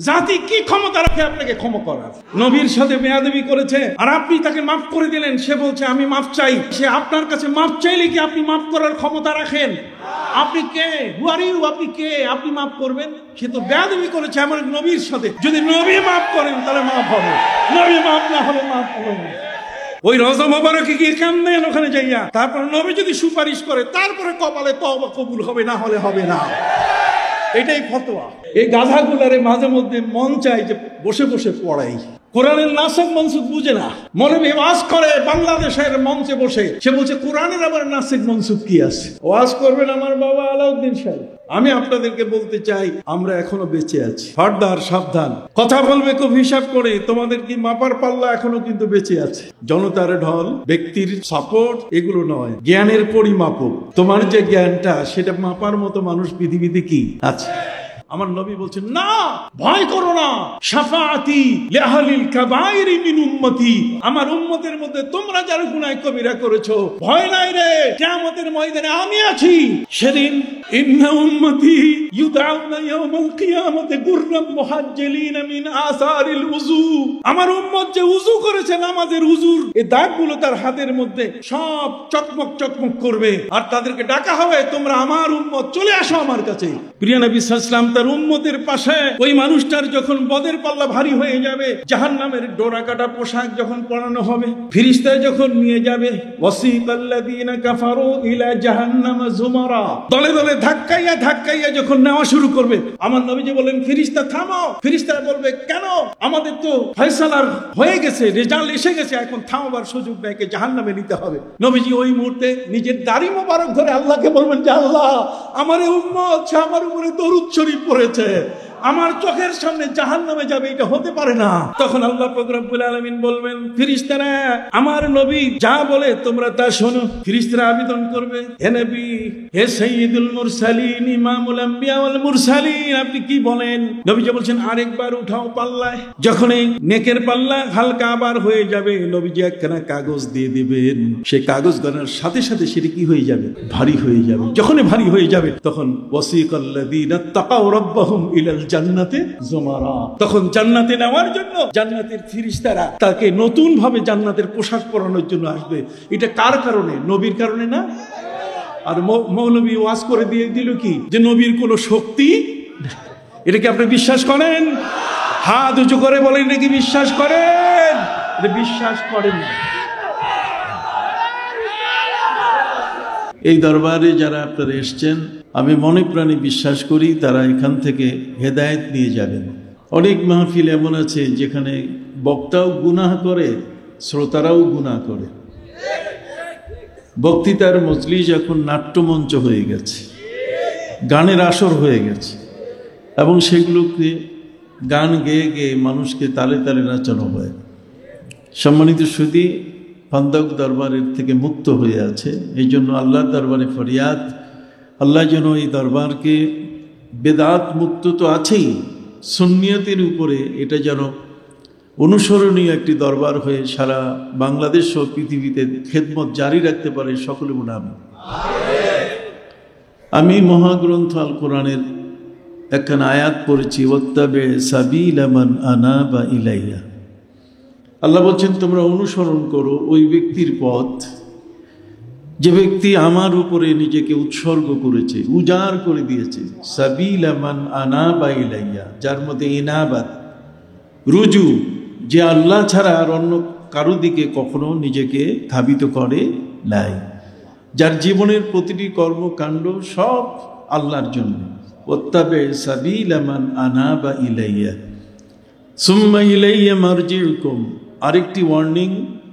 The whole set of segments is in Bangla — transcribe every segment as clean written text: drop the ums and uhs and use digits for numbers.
জাতি কি ক্ষমতা রাখে আপনাকে ক্ষমা করার? নবীর সাথে বেয়াদবি করেছে আর আপনি তাকে মাফ করে দিলেন, সে বলছে আমি মাফ চাই। সে আপনার কাছে মাফ চাইলে কি আপনি মাফ করার ক্ষমতা রাখেন? আপনি কে? হু আর ইউ? আপনি কে? আপনি মাফ করবেন? সে তো বেয়াদবি করেছে আমার নবীর সাথে। যদি নবী মাফ করেন তাহলে মাফ হবে, নবী মাফ না হলে মাফ হবে না। ওই রওজা মোবারকে গিয়ে কান্দেন ওখানে যাইয়া, তারপর নবী যদি সুপারিশ করে তারপরে কপালে তওবা কবুল হবে, না হলে হবে না। এটাই ফতোয়া। এই গাধাগুলারে মাঝে মধ্যে মন চাই যে বসে বসে পড়াই। কোরআনের নাসেখ মনসুখ বুঝে না, মৌলবি ওয়াজ করে বাংলাদেশের মঞ্চে বসে, সে বলছে কোরআনের আবার নাসেখ মনসুখ কি আছে? ওয়াজ করবেন আমার বাবা আলাউদ্দিন সাহেব। আমি আপনাদেরকে বলতে চাই আমরা এখনো বেঁচে আছি, ফারদার সাবধান। কথা বলবে খুব হিসাব করে, তোমাদের কি মাপার পাল্লা এখনো কিন্তু বেঁচে আছে। জনতার ঢল, ব্যক্তির সাপোর্ট, এগুলো নয়, জ্ঞানের পরিমাপক। তোমার যে জ্ঞানটা সেটা মাপার মতো মানুষ পৃথিবীতে কি আছে? আমার নবী বলছেন না, ভয় করো না, শাফাআতি লিআহলিল কাবাইরি মিন উম্মতি, আমার উম্মতের মধ্যে তোমরা যারা গুনাহ কবিরা করেছো ভয় নাই রে, কিয়ামতের ময়দানে আমি আছি। সেদিন ইন্না উম্মতি ইউদাউনা ইয়াউমাল কিয়ামতি গুররাম মুহাজ্জালিনা মিন আসারিল উযু, আমার উম্মত যে উযু করেছে নামাজের উযুর এই দাগগুলো তার হাতের মধ্যে সব চকমক চকমক করবে, আর তাদেরকে ডাকা হবে তোমরা আমার উম্মত, চলে আসো আমার কাছে। প্রিয় নবী সাল্লাল্লাহু আলাইহি ওয়াসাল্লাম তার উম্মতের পাশে, ওই মানুষটার যখন বদের পাল্লা ভারী হয়ে যাবে, জাহান্নামের ডোরা কাটা পোশাক যখন পরানো হবে, ফেরেশতা যখন নিয়ে যাবে, ওয়াসিকাল্লাযীনা কাফারু ইলা জাহান্নামা যুমারা, দলে দলে ধাক্কাইয়া ধাক্কাইয়া যখন নেওয়া শুরু করবে, আমার নবীজি বলেন ফেরেশতা থামাও। ফেরেশতারা বলবে কেন? আমাদের তো ফয়সালা হয়ে গেছে, রেজাল্ট এসে গেছে, এখন থামাবার সুযোগ নেই, জাহান্নামে নিতে হবে। নবীজি ওই মুহূর্তে নিজের দাড়ি মোবারক ধরে আল্লাহকে বলবেন যে আল্লাহ, আমার এই উম্মত আমার উপরে দরুদ শরীফ পড়েছে, আমার চোখের সামনে জাহান্নামে যাবে, এটা হতে পারে না। তখন আল্লাহ পাক রব্বুল আলামিন বলবেন ফেরেশতারা আমার নবী যা বলে তোমরা তা শোনো। ফেরেশতারা আবেদন করবে, হে নবী, হে সাইয়্যিদুল মুরসালিন, ইমামুল আম্বিয়া ওয়াল মুরসালিন, আপনি কি বলেন? নবীজি বলছেন আরেকবার উঠাও পাল্লায়। যখন এই নেকের পাল্লা হালকা আবার হয়ে যাবে, নবীজি একখানা কাগজ দিয়ে দিবেন, সেই কাগজ গণার সাথে সাথে সেটা কি হয়ে যাবে? ভারী হয়ে যাবে। যখনই ভারী হয়ে যাবে তখন ওয়াসিকাল্লাযীনা তাকাউ রাব্বাহুম ইলাল জান্নাতে যুমারা, তখন জান্নাতে নেওয়ার জন্য জান্নাতের ফেরেশতারা তাকে নতুন ভাবে জান্নাতের পোশাক পরানোর জন্য আসবে। এটা কার কারণে? নবীর কারণে না? আর মৌলবী ওয়াজ করে দিয়ে দিল কি যে নবীর কোনো শক্তি। এটা কি আপনি বিশ্বাস করেন? হাত উঁচু করে বলেন নাকি বিশ্বাস করেন? বিশ্বাস করেন না। এই দরবারে যারা আপনারা এসছেন, আমি মনে প্রাণে বিশ্বাস করি তারা এখান থেকে হেদায়েত নিয়ে যাবেন। অনেক মাহফিল এমন আছে যেখানে বক্তাও গুনাহ করে, শ্রোতারাও গুনাহ করে। বক্তৃতার মজলিস এখন নাট্যমঞ্চ হয়ে গেছে, গানের আসর হয়ে গেছে, এবং সেগুলোকে গান গেয়ে গেয়ে মানুষকে তালে তালে নাচানো হয়। সম্মানিত সুধী, ফান্দক দরবারের থেকে মুক্ত হয়ে আছে। এই জন্য আল্লাহর দরবারে ফরিয়াদ, আল্লাহ যেন এই দরবারকে বেদাত মুক্ত তো আছেই, সুন্নিয়তের উপরে এটা যেন অনুসরণীয় একটি দরবার হয়ে সারা বাংলাদেশ ও পৃথিবীতে খেদমত জারি রাখতে পারে। সকলে বলে আমি মহাগ্রন্থ আল কোরআনের একখানা আয়াত পড়েছি, ওয়াত্তাবি সাবিলা মান আনাবা ইলাইয়া। আল্লাহ বলছেন তোমরা অনুসরণ করো ওই ব্যক্তির পথ যে ব্যক্তি আমার উপরে নিজেকে উৎসর্গ করেছে, উজাড় করে দিয়েছে। সাবিলা মান আনাবা ইলাইয়া, যার মধ্যে ইনাবাত, রুজু, যে আল্লাহ ছাড়া আর অন্য কারো দিকে কখনো নিজেকে ধাবিত করে নাই, যার জীবনের প্রতিটি কর্মকাণ্ড সব আল্লাহর জন্য। ওয়াত্তাবি সাবিলা মান আনাবা ইলাইয়া সুম্মা ইলাইয়া মারজিউকুম, আরেকটি ওয়ার্নিং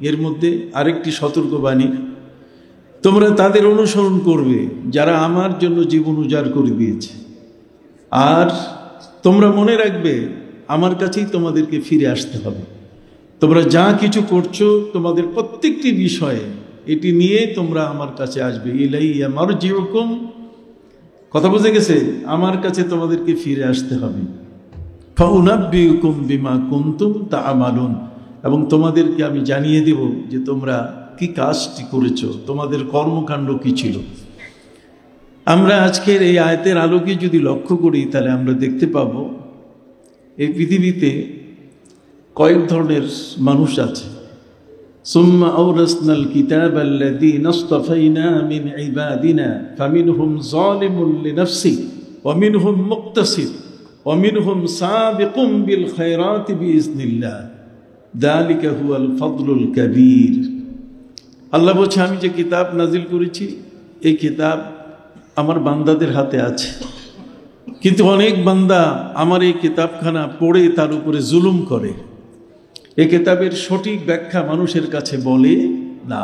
এর মধ্যে, আরেকটি সতর্কবাণী, তোমরা তাদের অনুসরণ করবে যারা আমার জন্য জীবন উজাড় করে দিয়েছে। আর তোমরা মনে রাখবে আমার কাছেই তোমাদেরকে ফিরে আসতে হবে। তোমরা যা কিছু করছো তোমাদের প্রত্যেকটি বিষয়ে এটি নিয়ে তোমরা আমার কাছে আসবে। ইলাইয়া মারজিউকুম, কথা বুঝে গেছে? আমার কাছে তোমাদেরকে ফিরে আসতে হবে। ফাউনাব্বিউকুম বিমা কুনতুম তা'মালুন, এবং তোমাদেরকে আমি জানিয়ে দেব যে তোমরা কি কাজটি করেছো, তোমাদের কর্মকাণ্ড কি ছিল। আমরা আজকের এই আয়াতের আলোকে যদি লক্ষ্য করি তাহলে আমরা দেখতে পাবো এই পৃথিবীতে কয়েক ধরনের মানুষ আছে। সুম্মা আওরাসনাল কিতাবাল্লাযীনা ইসতাফাইনা মিন ইবাদিনা ফামিনহুম যালিমুন লিনাফসিহি ওয়া মিনহুম মুকতাসিদ ওয়া মিনহুম সাবিকুম বিল খায়রাতি বিইজনিল্লাহ যালিকা হুয়াল ফাদলুল কাবীর। আল্লাহ বলছে, আমি যে কিতাব নাজিল করেছি এই কিতাব আমার বান্দাদের হাতে আছে, কিন্তু অনেক বান্দা আমার এই কিতাবখানা পড়ে তার উপরে জুলুম করে। এই কিতাবের সঠিক ব্যাখ্যা মানুষের কাছে বলে না,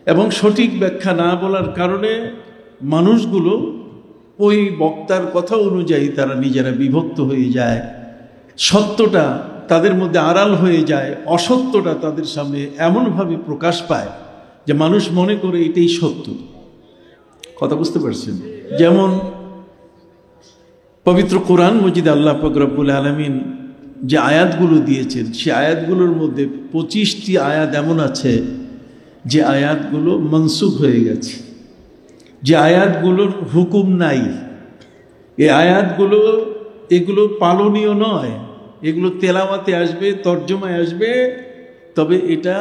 এবং সঠিক ব্যাখ্যা না বলার কারণে মানুষগুলো ওই বক্তার কথা অনুযায়ী তারা নিজেরা বিভক্ত হয়ে যায়, সত্যটা তাদের মধ্যে আড়াল হয়ে যায়, অসত্যটা তাদের সামনে এমনভাবে প্রকাশ পায় যে মানুষ মনে করে এটাই সত্য। কথা বুঝতে পারছেন? যেমন পবিত্র কোরআন মজিদ আল্লাহ পাক রব্বুল আলামিন যে আয়াতগুলো দিয়েছেন, সে আয়াতগুলোর মধ্যে 25টি আয়াত এমন আছে যে আয়াতগুলো মনসুখ হয়ে গেছে, যে আয়াতগুলোর হুকুম নাই। এই আয়াতগুলো এগুলো পালনীয় নয়, এগুলো তেলাওয়াতে আসবে, তর্জমায় আসবে, তবে এটা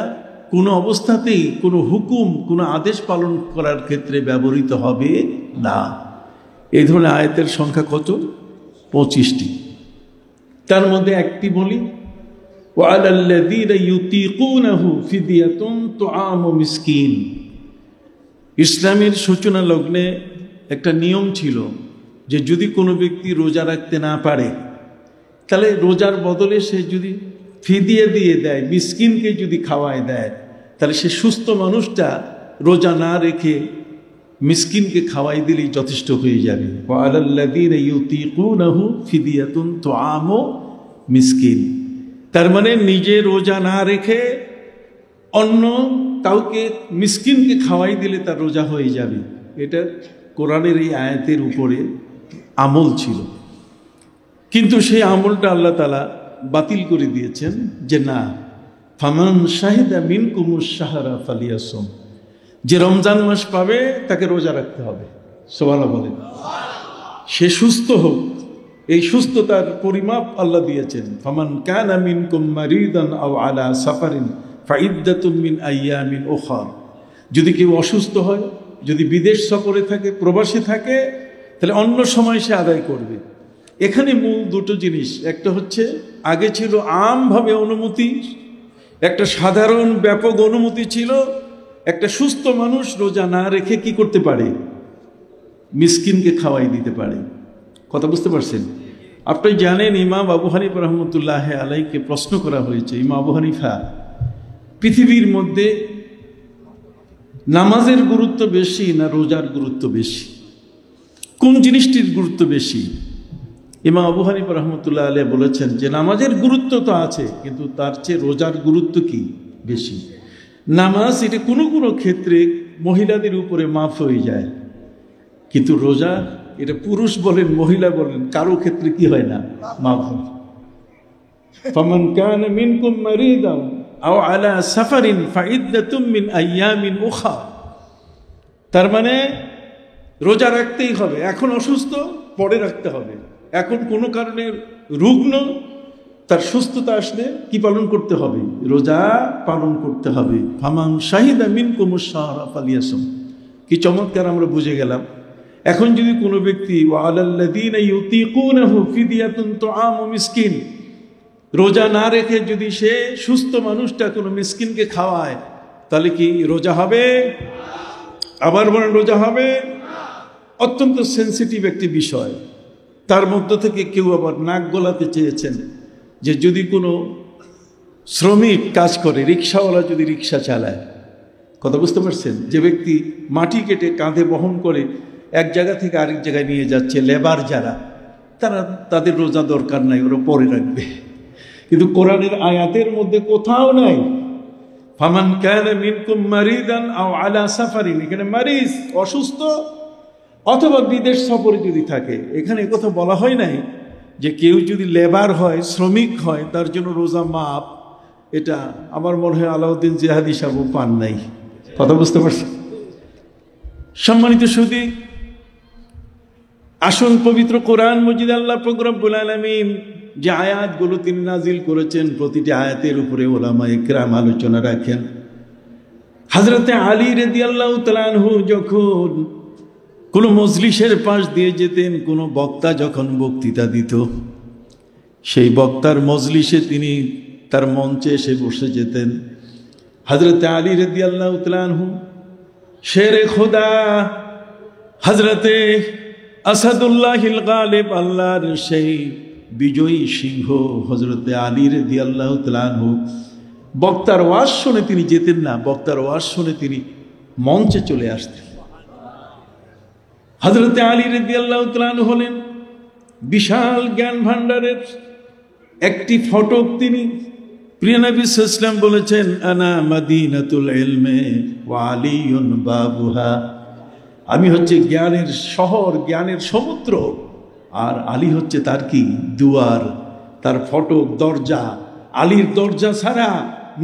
কোনো অবস্থাতেই কোনো হুকুম, কোনো আদেশ পালন করার ক্ষেত্রে ব্যবহৃত হবে না। এই ধরনের আয়াতের সংখ্যা কত? 25টি। তার মধ্যে একটি বলি, ওয়ালাল্লাযীনা ইউতীকুনাহু ফিদিয়াতুন তুআমু মিসকিন। ইসলামের সূচনা লগ্নে একটা নিয়ম ছিল যে যদি কোনো ব্যক্তি রোজা রাখতে না পারে, তাহলে রোজার বদলে সে যদি ফিদিয়া দিয়ে দেয়, মিসকিনকে যদি খাওয়ায় দেয়, তাহলে সে সুস্থ মানুষটা রোজা না রেখে মিসকিনকে খাওয়াই দিলেই যথেষ্ট হয়ে যাবে। ওয়ালাল্লাযীনা ইউতীকুনাহু ফিদিয়াতুন তুআমু মিসকিন, তার মানে নিজে রোজা না রেখে অন্য কাউকে মিসকিনকে খাওয়াই দিলে তার রোজা হয়ে যাবে। এটা কোরআনের এই আয়াতের উপরে আমল ছিল, কিন্তু সেই আমলটা আল্লাহ তাআলা বাতিল করে দিয়েছেন যে না, ফামান শাহিদা মিনকুমুশ শাহরা ফালিয়াসুম, যে রমজান মাস পাবে তাকে রোজা রাখতে হবে। সুবহানাল্লাহ বলেন। সে সুস্থ হোক, এই সুস্থতার পরিমাপ আল্লাহ দিয়েছেন। ফামান কানা মিনকুম মারিদান আও আলা সাফারিন ফাইদ্দাতুম মিন আইয়ামিন উখরা। যদি কেউ অসুস্থ হয়, যদি বিদেশ সফরে থাকে, প্রবাসে থাকে, তাহলে অন্য সময় সে আদায় করবে। এখানে মূল দুটো জিনিস, একটা হচ্ছে আগে ছিল আমভাবে অনুমতি, একটা সাধারণ ব্যাপক অনুমতি ছিল। একটা সুস্থ মানুষ রোজা না রেখে কি করতে পারে? মিসকিনকে খাওয়াই দিতে পারে। কথা বুঝতে পারছেন? আপনি জানেন ইমাম আবু হানিফা রহমতুল্লাহ আলাইকে প্রশ্ন করা হয়েছে, ইমাম আবু হানিফা, পৃথিবীর মধ্যে নামাজের গুরুত্ব বেশি না রোজার গুরুত্ব বেশি? কোন জিনিসটির গুরুত্ব বেশি? ইমাম আবু হানিফা রহমতুল্লাহ আলাইহি বলেছেন যে নামাজের গুরুত্ব তো আছে, কিন্তু তার চেয়ে রোজার গুরুত্ব কি বেশি। নামাজ এটা কোনো কোনো ক্ষেত্রে মহিলাদের উপরে মাফ হয়ে যায়, কিন্তু রোজা এটা পুরুষ বলেন মহিলা বলেন কারো ক্ষেত্রে কি হয় না, মাফ হয়। ফামান কানা মিনকুম মারিদান আও আলা সাফারিন ফাইদ্দাতুম মিন আইয়ামিন উখরা। তার মানে রোজা রাখতেই হবে, এখন অসুস্থ পরে রাখতে হবে, এখন কোনো কারণে রুগ্ন, তার সুস্থতা আসলে কি পালন করতে হবে? রোজা পালন করতে হবে। ফামান শাহিদা মিনকুমুশ শাহরা ফালিয়াসুম। কি চমৎকার আমরা বুঝে গেলাম। এখন যদি কোনো ব্যক্তি ওয়ালাল্লাযীনা ইউতীকুনাহু ফিদিয়াতুন তুআমু মিসকিন, রোজা না রেখে যদি সে সুস্থ মানুষটা কোনো মিসকিনকে খাওয়ায়, তাহলে কি রোজা হবে? আবার বলেন রোজা হবে? অত্যন্ত সেন্সিটিভ একটি বিষয়। তার মধ্য থেকে কেউ আবার নাক গলাতে চেয়েছেন যে যদি কোনো শ্রমিক কাজ করে, রিক্সাওয়ালা যদি রিক্সা চালায়, কথা বুঝতে পারছেন, যে ব্যক্তি মাটি কেটে কাঁধে বহন করে এক জায়গা থেকে আরেক জায়গায় নিয়ে যাচ্ছে, লেবার যারা, তাদের রোজা দরকার নাই, ওরা পরে রাখবে। কিন্তু কোরআনের আয়াতের মধ্যে কোথাও নাই ফামান কানা মিনকুম মারিদান আও আলা সাফারিন। এখানে মারিজ অসুস্থ অথবা বিদেশ সফরে যদি থাকে, এখানে কথা বলা হয় নাই যে কেউ যদি লেবার হয়, শ্রমিক হয়, তার জন্য রোজা মাপ। এটা আমার মনে হয় আলাউদ্দিন জিহাদি সাহেব পান নাই। কথা বুঝতে পারছি? সম্মানিত সুধী, আসুন পবিত্র কোরআন মজিদ আল্লাহ পাক রব্বুল আলামিন যে আয়াতগুলো তিনি নাজিল করেছেন প্রতিটি আয়াতের উপরে ওলামায়ে কেরাম আলোচনা রাখেন। হযরতে আলী রাদিয়াল্লাহু তাআলা আনহু যখন কোনো মজলিসের পাশ দিয়ে যেতেন, কোনো বক্তা যখন বক্তৃতা দিত, সেই বক্তার মজলিসে তিনি তার মঞ্চে এসে বসে যেতেন। হযরতে আলী রাদিয়াল্লাহু তাআলা আনহু শেরে খোদা হযরতে আসাদুল্লাহিল গালিব, আল্লাহর সেই বিজয়ী সিংহ হযরতে আলী রাদিয়াল্লাহু তাআলা আনহু, বক্তার ওয়াজ শুনে তিনি যেতেন না, বক্তার ওয়াজ শুনে তিনি মঞ্চে চলে আসতেন। হযরতে আলী রাদিয়াল্লাহু তাআলা আনহু হলেন বিশাল জ্ঞান ভাণ্ডারের একটি ফটক। তিনি প্রিয় নবী সাল্লাল্লাহু আলাইহি ওয়াসাল্লাম বলেছেন, আনা মাদিনাতুল ইলমে ওয়া আলিয়ুন বাবুহা, আমি হচ্ছে জ্ঞানের শহর, জ্ঞানের সমুদ্র, আর আলী হচ্ছে তার কি দুয়ার, তার ফটক, দরজা। আলীর দরজা ছাড়া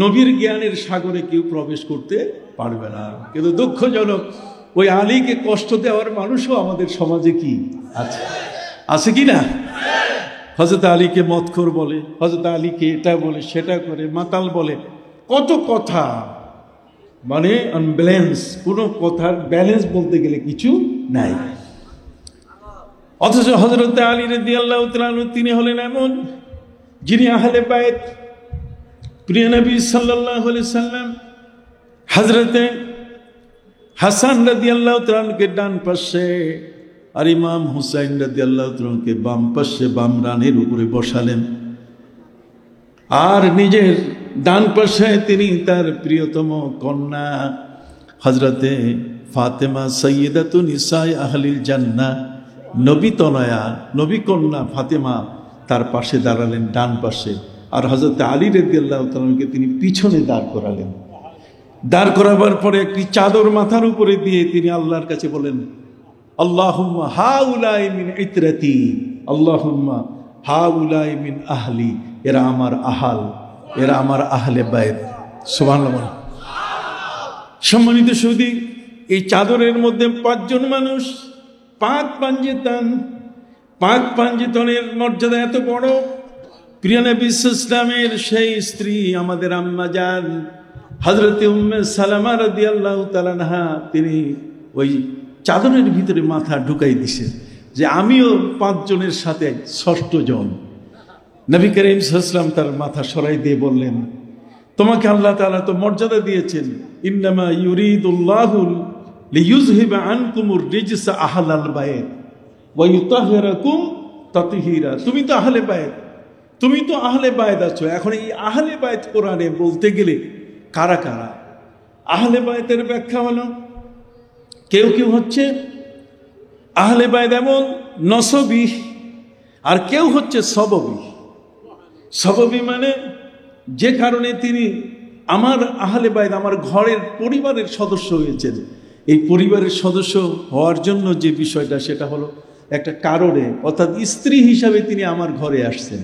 নবীর জ্ঞানের সাগরে কেউ প্রবেশ করতে পারবে না। কিন্তু দুঃখজনক, ওই আলীকে কষ্ট দেওয়ার মানুষও আমাদের সমাজে কি আছে, আছে কি না? হযরত আলীকে মদখোর বলে, হযরত আলীকে এটা বলে, সেটা করে, মাতাল বলে, কত কথা, মানে আনব্যালেন্স, কোনো কথার ব্যালেন্স বলতে গেলে কিছু নাই। অথচ হযরত আলী রাদিয়াল্লাহু তাআলা আনহু তিনি হলেন এমন যিনি আহলে বায়ত। প্রিয় নবী সাল্লাল্লাহু আলাইহি সাল্লাম হযরতে হাসান রাদিয়াল্লাহু তাআলা আনহুকে ডান পাশে আর ইমাম হুসাইন রাদিয়াল্লাহু তাআলা আনহুকে বাম পাশে, বাম রানের উপরে বসালেন, আর নিজের ডান পাশে তিনি তার প্রিয়তম কন্যা হযরতে ফাতেমা সাইয়্যিদাতু নিসায়ে আহলিল জান্নাহ, নবী তনয়া, নবী কন্যা ফাতেমা তার পাশে দাঁড়ালেন ডান পাশে, আর হযরতে আলী রাদিয়াল্লাহু তাআলা আনহুকে তিনি পিছনে দাঁড় করালেন। দাঁড় করাবার পরে একটি চাদর মাথার উপরে দিয়ে তিনি আল্লাহর কাছে বলেন, আল্লাহুম্মা হাউলাই মিন ইতরাতি, আল্লাহুম্মা হাউলাই মিন আহলি, এরা আমার আহাল, এরা আমার আহলে বায়ত। সুবহানাল্লাহ। সম্মানিত সুধী, এই চাদরের মধ্যে 5 জন মানুষ, 5 পাঞ্জেতান, 5 পাঞ্জেতনের মর্যাদা এত বড়। প্রিয় নবী সাল্লাল্লাহু আলাইহি ওয়াসাল্লামের সেই স্ত্রী আমাদের আম্মা জান হযরতে উম্মে সালামা রাদিয়াল্লাহু তাআলা আনহা, তিনি ওই চাদরের ভিতরে মাথা ঢুকাই দিছেন যে আমিও 5 জনের সাথে 6ষ্ঠ জন। নবী করিম সাল্লাল্লাহু আলাইহি ওয়াসাল্লাম তার মাথা সরাই দিয়ে বললেন, তোমাকে আল্লাহ তাআলা তো মর্যাদা দিয়েছেন, ইন্নামা ইউরিদুল্লাহু লিইয়ুযহিবা আনকুমুর রিজসা আহলাল বায়ত ওয়া ইউতাহহিরাকুম তাতহীরা। তুমি তো আহলে বায়ত, তুমি তো আহলে বায়ত আছো। এখন এই আহলে বায়ত কোরআনে বলতে গেলে কারা কারা? আহলে বায়তের ব্যাখ্যা হলো, কেউ কেউ হচ্ছে আহলে বায়ত এমন নসবী, আর কেউ হচ্ছে সববী। সববী মানে যে কারণে তিনি আমার আহলে বায়ত, আমার ঘরের পরিবারের সদস্য হয়েছেন। এই পরিবারের সদস্য হওয়ার জন্য যে বিষয়টা, সেটা হলো একটা কারণে, অর্থাৎ স্ত্রী হিসাবে তিনি আমার ঘরে আসছেন।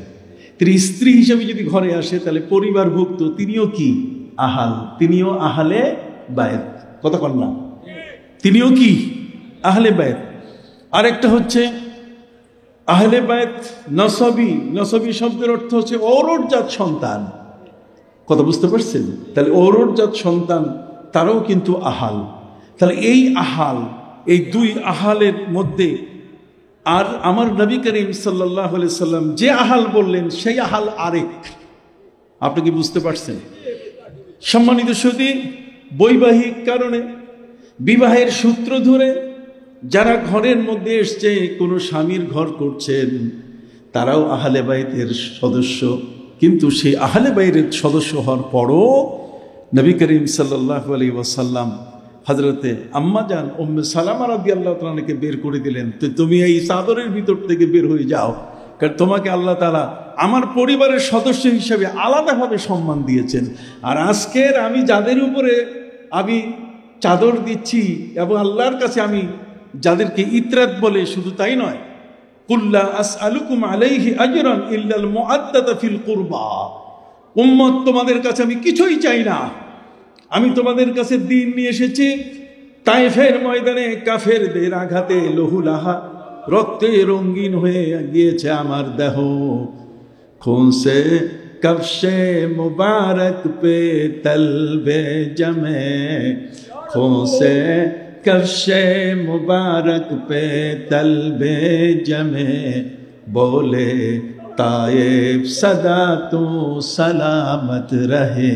তিনি স্ত্রী হিসাবে যদি ঘরে আসে, তাহলে পরিবারভুক্ত তিনিও কি আহাল, তিনিও আহলে বায়ত। কথা কন না? তিনিও কি আহলে বায়ত। আরেকটা হচ্ছে আহলে বায়ত নসবী। নসবী শব্দের অর্থ হচ্ছে ঔরজাত সন্তান। কথা বুঝতে পারছেন? তাহলে ঔরজাত সন্তান তারাও কিন্তু আহাল। তাহলে এই আহাল, এই 2 আহালের মধ্যে আর আমার নবী করিম সাল্লাল্লাহু আলাইহি সাল্লাম যে আহাল বললেন, সেই আহাল আরেক। আপনি কি বুঝতে পারছেন? সম্মানিত সুধী, বৈবাহিক কারণে, বিবাহের সূত্র ধরে যারা ঘরের মধ্যে এসছে, কোনো স্বামীর ঘর করছেন, তারাও আহলে বাইতের সদস্য। কিন্তু সেই আহলে বাইতের সদস্য হওয়ার পরও নবী করিম সাল্লাল্লাহু আলাইহি ওয়াসাল্লাম হযরতে আম্মা জান উম্মে সালামা রাদিয়াল্লাহু তাআলা আনহাকে বের করে দিলেন, তো তুমি এই চাদরের ভিতর থেকে বের হয়ে যাও, কারণ তোমাকে আল্লাহ তাআলা আমার পরিবারের সদস্য হিসেবে আলাদাভাবে সম্মান দিয়েছেন। আর আজকের আমি যাদের উপরে আমি চাদর দিচ্ছি এবং আল্লাহর কাছে আমি যাদেরকে ইতরাত বলে, শুধু তাই নয়, কুল্লা আসআলুকুম আলাইহি আজরান ইল্লাল মুআদ্দাতা ফিল কুরবা। উম্মত, তোমাদের কাছে আমি কিছুই চাই না, আমি তোমাদের কাছে দিন নিয়ে এসেছি। তায়েফের ময়দানে কাফেরদের আঘাতে লহুলাহা, রক্তে রঙিন হয়ে গিয়েছে আমার দেহ। खून से कफ्शे मुबारक पे तलबे जमे, खून से कफ्शे मुबारक पे तलबे जमे, बोले ताइब सदा तू सलामत रहे,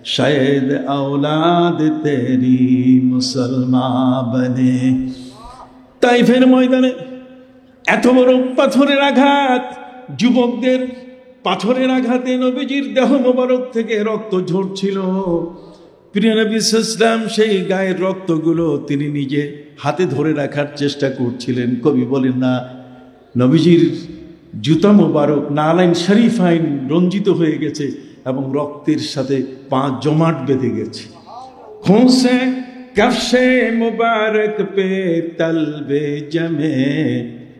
शायद औलाद तेरी मुसलमान बने। তাইফের ময়দানে এত বড় পাথরের আঘাত, যুবকদের পাথরের আঘাতে নবীজির দেহ মোবারক থেকে রক্ত ঝরছিল। প্রিয় নবী সাল্লাল্লাহু আলাইহি ওয়াসাল্লাম সেই গায়ের রক্তগুলো তিনি নিজে হাতে ধরে রাখার চেষ্টা করছিলেন। কবি বলেন না, নবীজির জুতা মোবারক নালাইন শরীফাইন রঞ্জিত হয়ে গেছে এবং রক্তের সাথে পা জমাট বেঁধে গেছে। খুঁসে কফশে মুবারক পে তলবে জমে,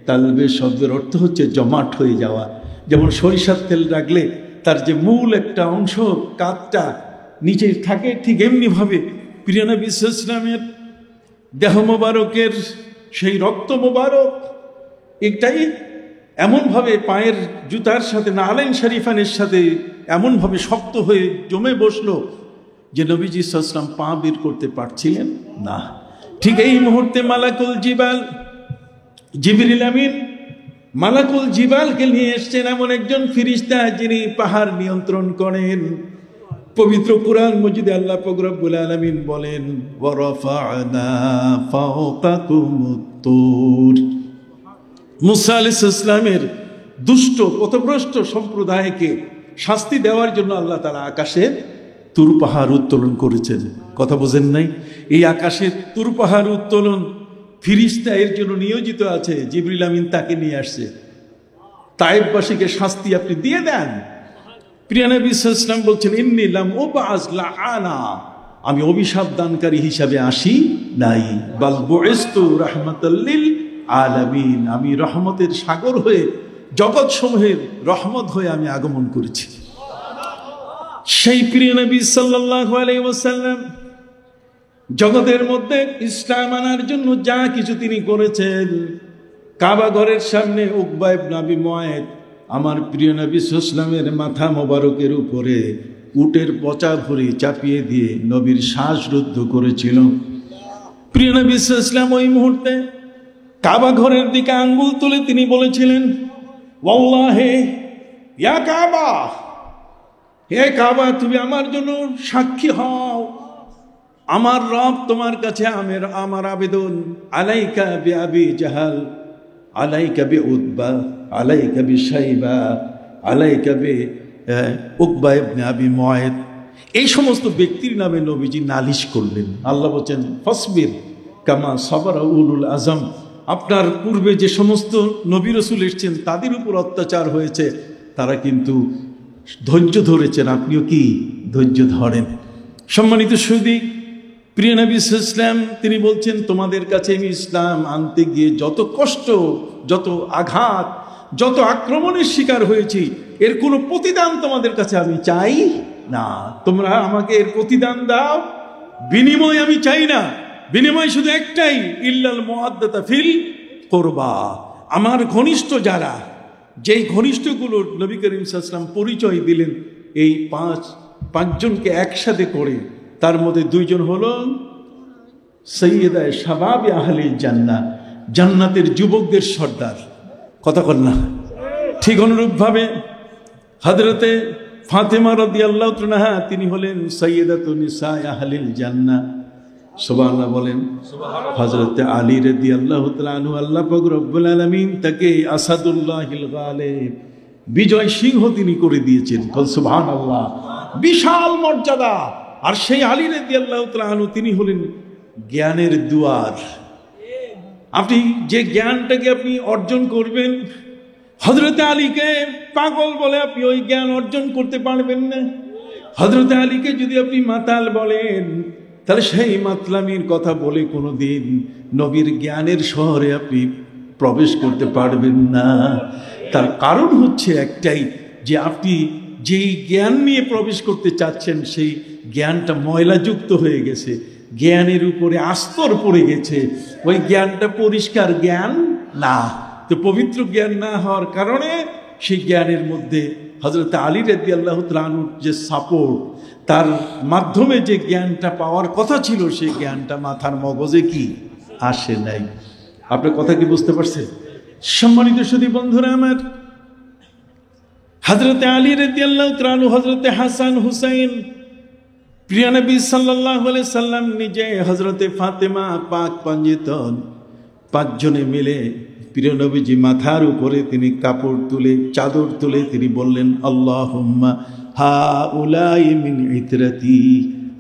তলবে শব্দের অর্থ হচ্ছে জমাট হয়ে যাওয়া। যেমন সরিষার তেল রাখলে তার যে মূল একটা অংশ কাতটা নিচে থাকে, ঠিক এমনি ভাবে প্রিয় নবী সাল্লাল্লাহু আলাইহি ওয়াসাল্লামের দেহ মোবারকের সেই রক্ত মোবারক একটাই এমনভাবে পায়ের জুতার সাথে নালাইন শরীফানের সাথে এমনভাবে শক্ত হয়ে জমে বসলো যে নবীজি সাল্লাল্লাহু আলাইহি ওয়াসাল্লাম পা বের করতে পারছিলেন না। ঠিক এই মুহূর্তে মালাকুল জিবাল জিবরিল আমিন মালাকুল জিবালকে নিয়ে এসছেন, এমন একজন ফেরেশতা যিনি পাহাড় নিয়ন্ত্রণ করেন। পবিত্র কুরআন মজিদে আল্লাহ পাক রব্বুল আলামিন বলেন, ওয়া রাফা'না ফাওকাকুমুত তুর। মুসা আলাইহিস সালামের দুষ্ট পথভ্রষ্ট সম্প্রদায়কে শাস্তি দেওয়ার জন্য আল্লাহ তাআলা আকাশের তুর পাহাড় উত্তোলন করেছেন। কথা বোঝেন নাই? এই আকাশের তুর পাহাড় উত্তোলন ফেরেশতা এর জন্য নিয়োজিত আছে। জিবরিল আমিন তাকে নিয়ে আসছে, তায়েফবাসীকে শাস্তি আপনি দিয়ে দেন। প্রিয় নবী সাল্লাল্লাহু আলাইহি ওয়াসাল্লাম বলছেন, ইন্নী লাম উবআস লাআনা, আমি অভিশাপ দানকারী হিসাবে আসি নাই, বাল বুইস্তু রাহমাতাল লিল আলামিন, আমি রহমতের সাগর হয়ে জগৎ সমূহের রহমত হয়ে আমি আগমন করেছি। সেই প্রিয় নবী সাল্লাল্লাহু আলাইহি ওয়াসাল্লাম জগতের মধ্যে ইসলাম আনার জন্য যা কিছু তিনি করেছেন, কাবা ঘরের সামনে উকবা ইবনে আবি মুআইত আমার প্রিয় নবী সাল্লাল্লাহু আলাইহি ওয়াসাল্লামের মাথা মোবারকের উপরে উটের পচা ভরে চাপিয়ে দিয়ে নবীর শ্বাসরুদ্ধ করেছিল। প্রিয় নবী সাল্লাল্লাহু আলাইহি ওয়াসাল্লাম ওই মুহূর্তে কাবা ঘরের দিকে আঙ্গুল তুলে তিনি বলেছিলেন, ওয়াল্লাহি ইয়া কাবা, হে কাবা তুমি আমার জন্য সাক্ষী হও, আমার রব তোমার কাছে আমার আবেদন, আলাইকা বি আবি জাহাল, আলাইকা বি উতবা, আলাইকা বি শাইবা, আলাইকা বি উকবা ইবনে আবি মুআইত, এই সমস্ত ব্যক্তির নামে নবীজি নালিশ করলেন। আল্লাহ বলেন, ফাসবির কামা সাবারা উলুল আজম, আপনার পূর্বে যে সমস্ত নবী রাসূল এসেছেন তাদের উপর অত্যাচার হয়েছে, তারা কিন্তু ধৈর্য ধরেছেন, আপনিও কি ধৈর্য ধরেন। সম্মানিত সুধী, প্রিয় নবী সাল্লাল্লাহু আলাইহি ওয়াসাল্লাম তিনি বলছেন, তোমাদের কাছে আমি ইসলাম আনতে গিয়ে যত কষ্ট, যত আঘাত, যত আক্রমণের শিকার হয়েছি, এর কোনো প্রতিদান তোমাদের কাছে আমি চাই না। তোমরা আমাকে এর প্রতিদান দাও, বিনিময় আমি চাই না। বিনিময় শুধু একটাই, ইল্লাল মুআদ্দাতা ফিল কুরবা, আমার ঘনিষ্ঠ যারা, যেই ঘনিষ্ঠগুলো নবী করিম সাল্লাল্লাহু আলাইহি ওয়াসাল্লাম পরিচয় দিলেন এই পাঁচজনকে একসাথে করে, তার মধ্যে দুইজন হলো সৈয়দা শাবাবে আহলিল জান্নাহ, জান্নাতের যুবকদের সর্দার। কথা কন না? ঠিক অনুরূপভাবে হযরতে ফাতেমা রাদিয়াল্লাহু তাআলা তিনি হলেন সৈয়দাতুন নিসা আহলিল জান্নাহ। সুবহানাল্লাহ বলেন। হযরতে আলী রাদিয়াল্লাহু তাআলা আনহু, আল্লাহ পাক রব্বুল আলামিন তাকে আসাদুল্লাহিল গালিব, বিজয় সিংহ তিনি করে দিয়েছেন। সুবহানাল্লাহ, বিশাল মর্যাদা। আর সেই আলী রাদিয়াল্লাহু তাআলা আনহু তিনি হলেন জ্ঞানের দুয়ার। আপনি যে জ্ঞানটাকে আপনি অর্জন করবেন, হযরতে আলীকে পাগল বলে আপনি ওই জ্ঞান অর্জন করতে পারবেন না। হযরতে আলীকে যদি আপনি মাতাল বলেন, তাহলে সেই মাতলামির কথা বলে কোনোদিন নবীর জ্ঞানের শহরে আপনি প্রবেশ করতে পারবেন না। তার কারণ হচ্ছে একটাই, যে আপনি যেই জ্ঞান নিয়ে প্রবেশ করতে চাচ্ছেন সেই জ্ঞানটা ময়লাযুক্ত হয়ে গেছে, জ্ঞানের উপরে আস্তর পড়ে গেছে, ওই জ্ঞানটা পরিষ্কার জ্ঞান না। তো পবিত্র জ্ঞান না হওয়ার কারণে সেই জ্ঞানের মধ্যে হযরত আলী রাদিয়াল্লাহু তাআলা আনহুর যে সাপোর্ট, তার মাধ্যমে যে জ্ঞানটা পাওয়ার কথা ছিল সেই জ্ঞানটা মাথার মগজে কি আসে নাই। আপনার কথা কি বুঝতে পারছেন? সম্মানিত সুধী বন্ধুরা আমার, হযরত আলী রাদিয়াল্লাহু তাআলা আনহু, হযরত হাসান হুসাইন, প্রিয় নবী সাল্লাল্লাহু আলাইহি সাল্লাম নিজে, হযরত ফাতেমা পাক পাঞ্জেতন, পাঁচজনে মিলে প্রিয় নবীজি মাথার উপরে তিনি কাপড় তুলে, চাদর তুলে তিনি বললেন, আল্লাহুম্মা হাউলাই মিন ইতরাতি,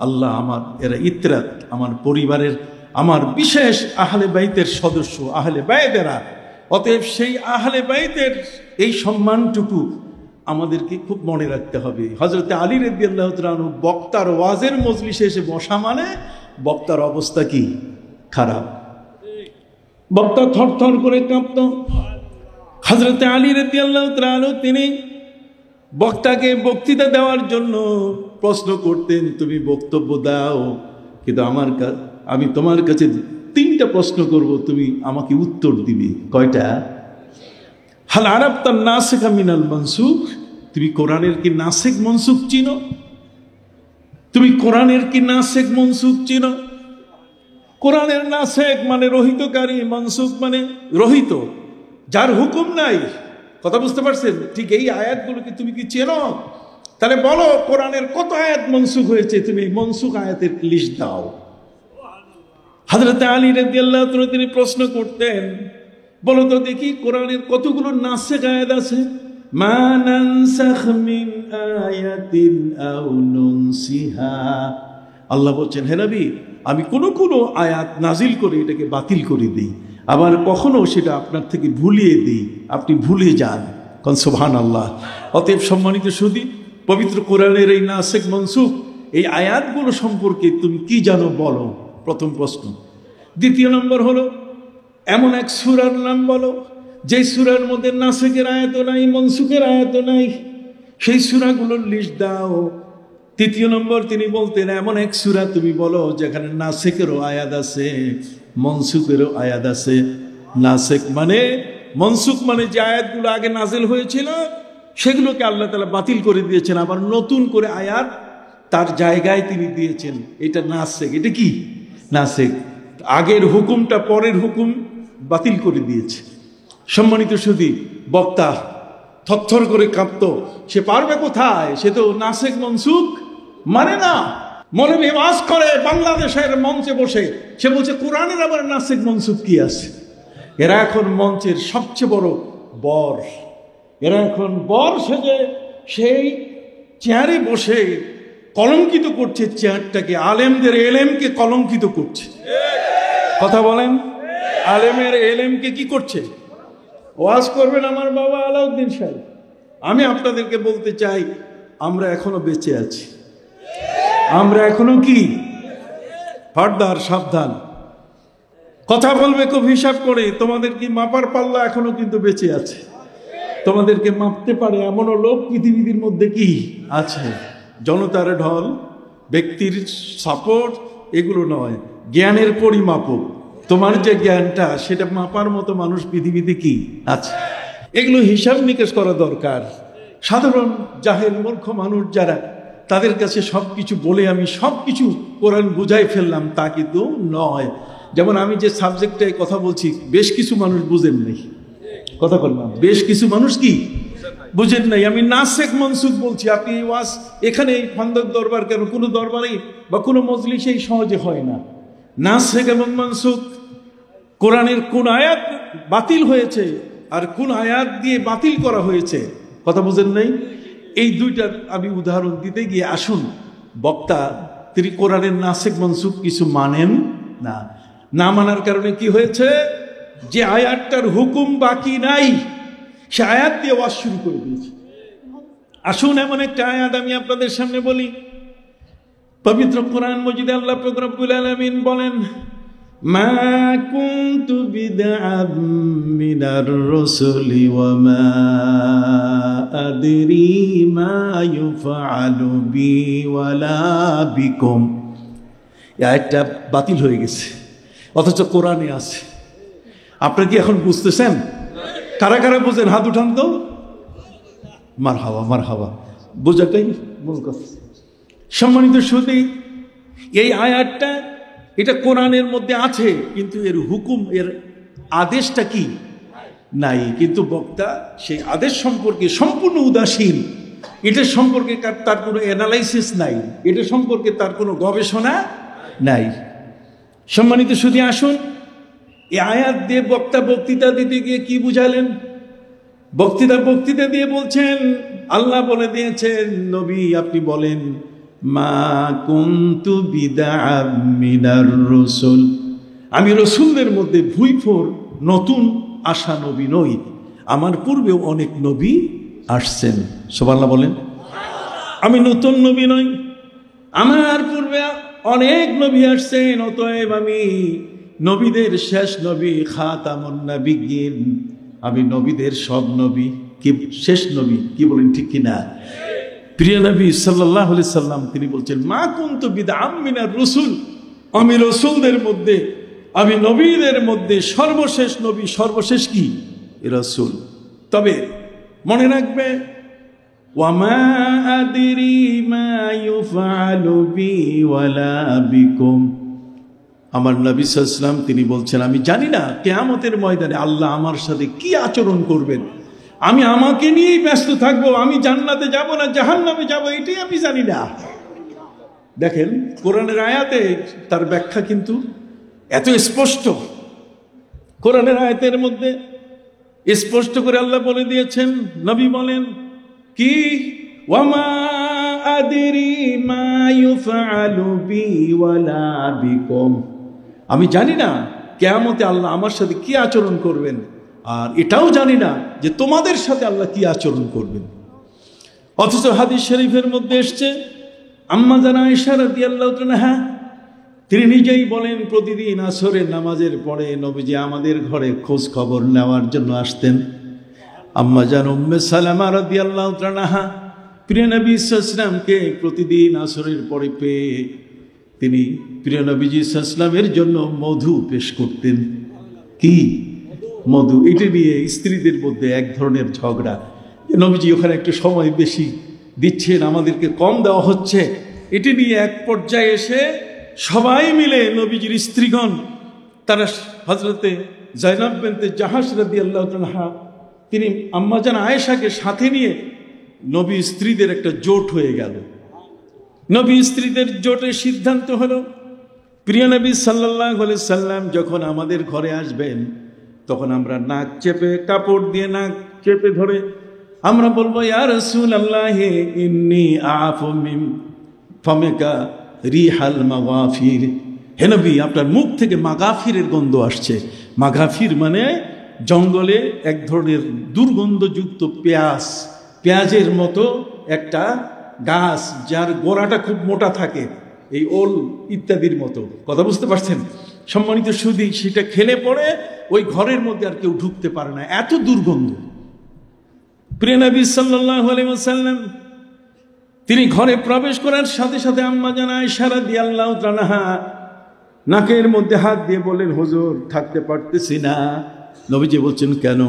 আল্লাহ আমার এরা ইতরাত, আমার পরিবারের, আমার বিশেষ আহলে বাইতের সদস্য, আহলে বাইতেরা, অতএব সেই আহলে বাইতের এই সম্মানটুকু আমাদেরকে খুব মনে রাখতে হবে। হযরত আলী রাদিয়াল্লাহু তাআলা আনহু বক্তার ওয়াজের মজলিসে এসে বসা মানে বক্তার অবস্থা কি খারাপ, বক্তা থরথর করে কাঁপত। হযরত আলী রাদিয়াল্লাহু তাআলা আনহু তিনি বক্তাকে বক্তৃতা দেওয়ার জন্য প্রশ্ন করতেন, তুমি বক্তব্য দাও, কিন্তু আমি তোমার কাছে 3টা প্রশ্ন করব, তুমি আমাকে উত্তর দিবে। কয়টা? হাল আরাফতা নাসিখা মিনাল মানসুখ, তুমি কোরআনের কি নাসিখ মনসুখ চিনো? তুমি কোরআনের কি নাসিখ মনসুখ চিনো? কোরআনের নাসিখ মানে রহিতকারী, মনসুখ মানে রহিত, যার হুকুম নাই। কথা বুঝতে পারছেন? ঠিক এই আয়াতগুলোকে তুমি কি চেনো? তাহলে বলো কোরআনের কত আয়াত মনসুখ হয়েছে, তুমি এই মনসুখ আয়াতের লিস্ট দাও। হযরত আলী রাদিয়াল্লাহু তাআলা তিনি প্রশ্ন করতেন, বলো তো দেখি কোরআনের কতগুলো নাসিখ আয়াত আছে? মা নানসাখ মিন আয়াতিন আও নুনসিহা, আল্লাহ বলছেন, হে নবী, আমি কোনো আয়াত নাজিল করে এটাকে বাতিল করে দিই, আবার কখনো সেটা আপনার থেকে ভুলিয়ে দিই, আপনি ভুলে যান। কোন সুবহানাল্লাহ। অতএব সম্মানিত সুধী, পবিত্র কোরআনের এই নাসিখ মনসুখ এই আয়াতগুলো সম্পর্কে তুমি কি জানো বলো, প্রথম প্রশ্ন। দ্বিতীয় নম্বর হলো, এমন এক সূরার নাম বলো যে সূরার মধ্যে নাসিখের আয়াত নাই, মনসুখের আয়াত নাই, সেই সূরাগুলোর লিস্ট দাও। তৃতীয় নম্বর তিনি বলতেন, এমন এক সূরা তুমি বলো যেখানে নাসিখেরও আয়াত আছে, মনসুখেরও আয়াত আছে। নাসিখ মানে, মনসুখ মানে যে আয়াতগুলো আগে নাজিল হয়েছিল সেগুলোকে আল্লাহ তাআলা বাতিল করে দিয়েছেন, আবার নতুন করে আয়াত তার জায়গায় তিনি দিয়েছেন। এটা নাসিখ। এটা কি? নাসিখ। আগের হুকুমটা পরের হুকুম বাতিল করে দিয়েছে। সম্মানিত সুধী, বক্তা থরথর করে কাঁপত, সে পারবে কোথায়? সে তো নাসিখ মনসুখ মানে না। মৌলভী ওয়াজ করে বাংলাদেশের মঞ্চে বসে, সে বলছে কোরআনের আবার নাসিখ মনসুখ কি আছে? এরা এখন মঞ্চের সবচেয়ে বড় বর, এরা এখন বর সেজে সেই চেয়ারে বসে কলঙ্কিত করছে চেয়ারটাকে, আলেমদের এলেমকে কলঙ্কিত করছে। কথা বলেন, আলেমের এলেমকে কি করছে? ওয়াজ করবেন আমার বাবা আলাউদ্দিন সাহেব। আমি আপনাদেরকে বলতে চাই, আমরা এখনো বেঁচে আছি, আমরা এখনো কি ফারদার সাবধান, কথা বলবে খুব হিসাব করে। তোমাদের কি মাপার পাল্লা এখনো কিন্তু বেঁচে আছে, তোমাদেরকে মাপতে পারে এমনও লোক পৃথিবীর মধ্যে কি আছে। জনতার ঢল, ব্যক্তির সাপোর্ট, এগুলো নয়, জ্ঞানের পরিমাপক। তোমার যে জ্ঞানটা সেটা মাপার মতো মানুষ পৃথিবীতে কি আছে, এগুলো হিসাব নিকেশ করা দরকার। সাধারণ জাহেল মূর্খ মানুষ যারা, তাদের কাছে সবকিছু বলে আমি সবকিছু কোরআন বুঝাই ফেললাম, তা কিন্তু নয়। যেমন আমি যে সাবজেক্টে কথা বলছি, বেশ কিছু মানুষ বুঝেন নাই। কথা বললাম, বেশ কিছু মানুষ কি বুঝেন নাই। আমি নাসিখ মনসুখ বলছি, আপনি এই ওয়াজ এখানে এই ফান্দক দরবার কেন, কোনো দরবারেই বা কোনো মজলিসেই সহজে হয় না। নাসিখ এবং মনসুখ, কোরআনের কোন আয়াত বাতিল হয়েছে আর কোন আয়াত দিয়ে বাতিল করা হয়েছে, কথা বুঝেন নাই। এই দুইটার আমি উদাহরণ দিতে গিয়ে, আসুন, বক্তা তিনি কোরআনের নাসিখ মনসুখ কিছু মানেন না। না মানার কারণে কি হয়েছে? যে আয়াতটার হুকুম বাকি নাই সে আয়াত দিয়ে ওয়াজ শুরু করে দিয়েছে। আসুন এমন একটা আয়াত আমি আপনাদের সামনে বলি। পবিত্র কোরআন মজিদে আল্লাহ পাক রব্বুল আলামিন বলেন, মা কুনতু বিদআম মিনার রাসূলি ওয়া মা আদরি মা ইউফআলু বি ওয়ালা বিকুম। এই আয়াতটা বাতিল হয়ে গেছে, অথচ কোরআনে আছে। আপনারা কি এখন বুঝতেছেন? কারা কারা বুঝেন? হাত উঠান তো। মারহাবা বোঝাটাই মূল কথা। সম্মানিত সুধী, এই আয়াতটা এটা কোরআনের মধ্যে আছে, কিন্তু এর হুকুম, এর আদেশটা কি নাই। কিন্তু বক্তা সেই আদেশ সম্পর্কে সম্পূর্ণ উদাসীন। এটা সম্পর্কে তার কোনো অ্যানালাইসিস নাই, এটা সম্পর্কে তার কোনো গবেষণা নাই। সম্মানিত সুধী, আসুন এই আয়াত দিয়ে বক্তা বক্তৃতা দিতে গিয়ে কি বুঝালেন? বক্তৃতা দিয়ে বলছেন, আল্লাহ বলে দিয়েছেন, নবী আপনি বলেন, মা কুনতু বিদআম মিনার রাসূল, আমি রসুলদের মধ্যে ভুইফোর নতুন আসা নবী নই, আমার পূর্বেও অনেক নবী আসছেন। সুবহানাল্লাহ বলেন। আমি নতুন নবী নই, আমার পূর্বে অনেক নবী আসছেন, অতএব আমি নবীদের শেষ নবী, খাতামুন নাবিয়্যিন, আমি নবীদের সব নবী কি শেষ নবী, কি বলেন ঠিক কিনা? প্রিয় নবী সাল্লাল্লাহু আলাইহি সাল্লাম তিনি বলছেন, মা কুনতু বিদআম মিনার রাসূল, আমি রসুলদের মধ্যে, আমি নবীদের মধ্যে সর্বশেষ নবী, সর্বশেষ কি রাসূল। তবে মনে রাখবে, ওয়ামা আদরি মা ইউফআলু বি ওয়ালা বিকুম, আমার নবী সাল্লাল্লাহু আলাইহি ওয়াসাল্লাম তিনি বলছেন, আমি জানি না কিয়ামতের ময়দানে আল্লাহ আমার সাথে কি আচরণ করবেন, আমি আমাকে নিয়েই ব্যস্ত থাকবো, আমি জান্নাতে যাব না জাহান্নামে যাব, এটাই আমি জানি না। দেখেন কোরআনের আয়াতে তার ব্যাখ্যা কিন্তু এত স্পষ্ট। কোরআনের আয়াতের মধ্যে স্পষ্ট করে আল্লাহ বলে দিয়েছেন, নবী বলেন কি, ওয়ামা আদরি মা ইউফআলু বি ওয়ালা বিকুম, আমি জানি না কিয়ামতে আল্লাহ আমার সাথে কি আচরণ করবেন, আর এটাও জানি না যে তোমাদের সাথে আল্লাহ কি আচরণ করবেন। অথচ হাদিস শরীফের মধ্যে এসছে, আম্মা জানা আয়েশা রাদিয়াল্লাহু তাআলা তিনি নিজেই বলেন, প্রতিদিন আসরের নামাজের পরে নবীজি আমাদের ঘরে খোঁজ খবর নেওয়ার জন্য আসতেন। আম্মা জান উম্মে সালামা রাদিয়াল্লাহু তাআলা প্রিয় নবী সাল্লাল্লাহু আলাইহি ওয়াসাল্লামকে প্রতিদিন আসরের পরে পেয়ে তিনি প্রিয় নবীজি সাল্লাল্লাহু আলাইহি ওয়াসাল্লামের জন্য মধু পেশ করতেন। কি মধু? এটা নিয়ে স্ত্রীদের মধ্যে এক ধরনের ঝগড়া, নবীজি ওখানে একটু সময় বেশি দিচ্ছেন, আমাদেরকে কম দেওয়া হচ্ছে। এটি নিয়ে এক পর্যায়ে এসে সবাই মিলে নবীজির স্ত্রীগণ, তারা হযরতে যায়েনব বিনতে জাহাশ রাদিয়াল্লাহু তাআলা তিনি আম্মাজান আয়েশাকে সাথে নিয়ে নবী স্ত্রীদের একটা জোট হয়ে গেল। নবী স্ত্রীদের জোটের সিদ্ধান্ত হলো, প্রিয় নবী সাল্লাল্লাহু আলাইহি সাল্লাম যখন আমাদের ঘরে আসবেন, তখন আমরা নাক চেপে, কাপড় দিয়ে নাক চেপে ধরে আমরা বলবো, ইয়া রাসূলুল্লাহ ইন্নী আফু মিন ফামিকা রিহাল মাগাফির, হে নবী আপনার মুখ থেকে মাগাফিরের গন্ধ আসছে। মাগাফির মানে জঙ্গলে এক ধরনের দুর্গন্ধযুক্ত পেঁয়াজের মতো একটা গাছ, যার গোড়াটা খুব মোটা থাকে, এই ওল ইত্যাদির মতো। কথা বুঝতে পারছেন? সম্মানিত সুধী, সেটা খেলে পড়ে ওই ঘরের মধ্যে আর কেউ ঢুকতে পারে না, এত দুর্গন্ধ। প্রিয় নবী সাল্লাল্লাহু আলাইহি ওয়াসাল্লাম তিনি ঘরে প্রবেশ করার সাথে সাথে আম্মা জান আয়েশা রাদিয়াল্লাহু তাআলা নাকের মধ্যে হাত দিয়ে বলেন, হুজুর থাকতে পারতেছি না। নবীজি বলছেন, কেন?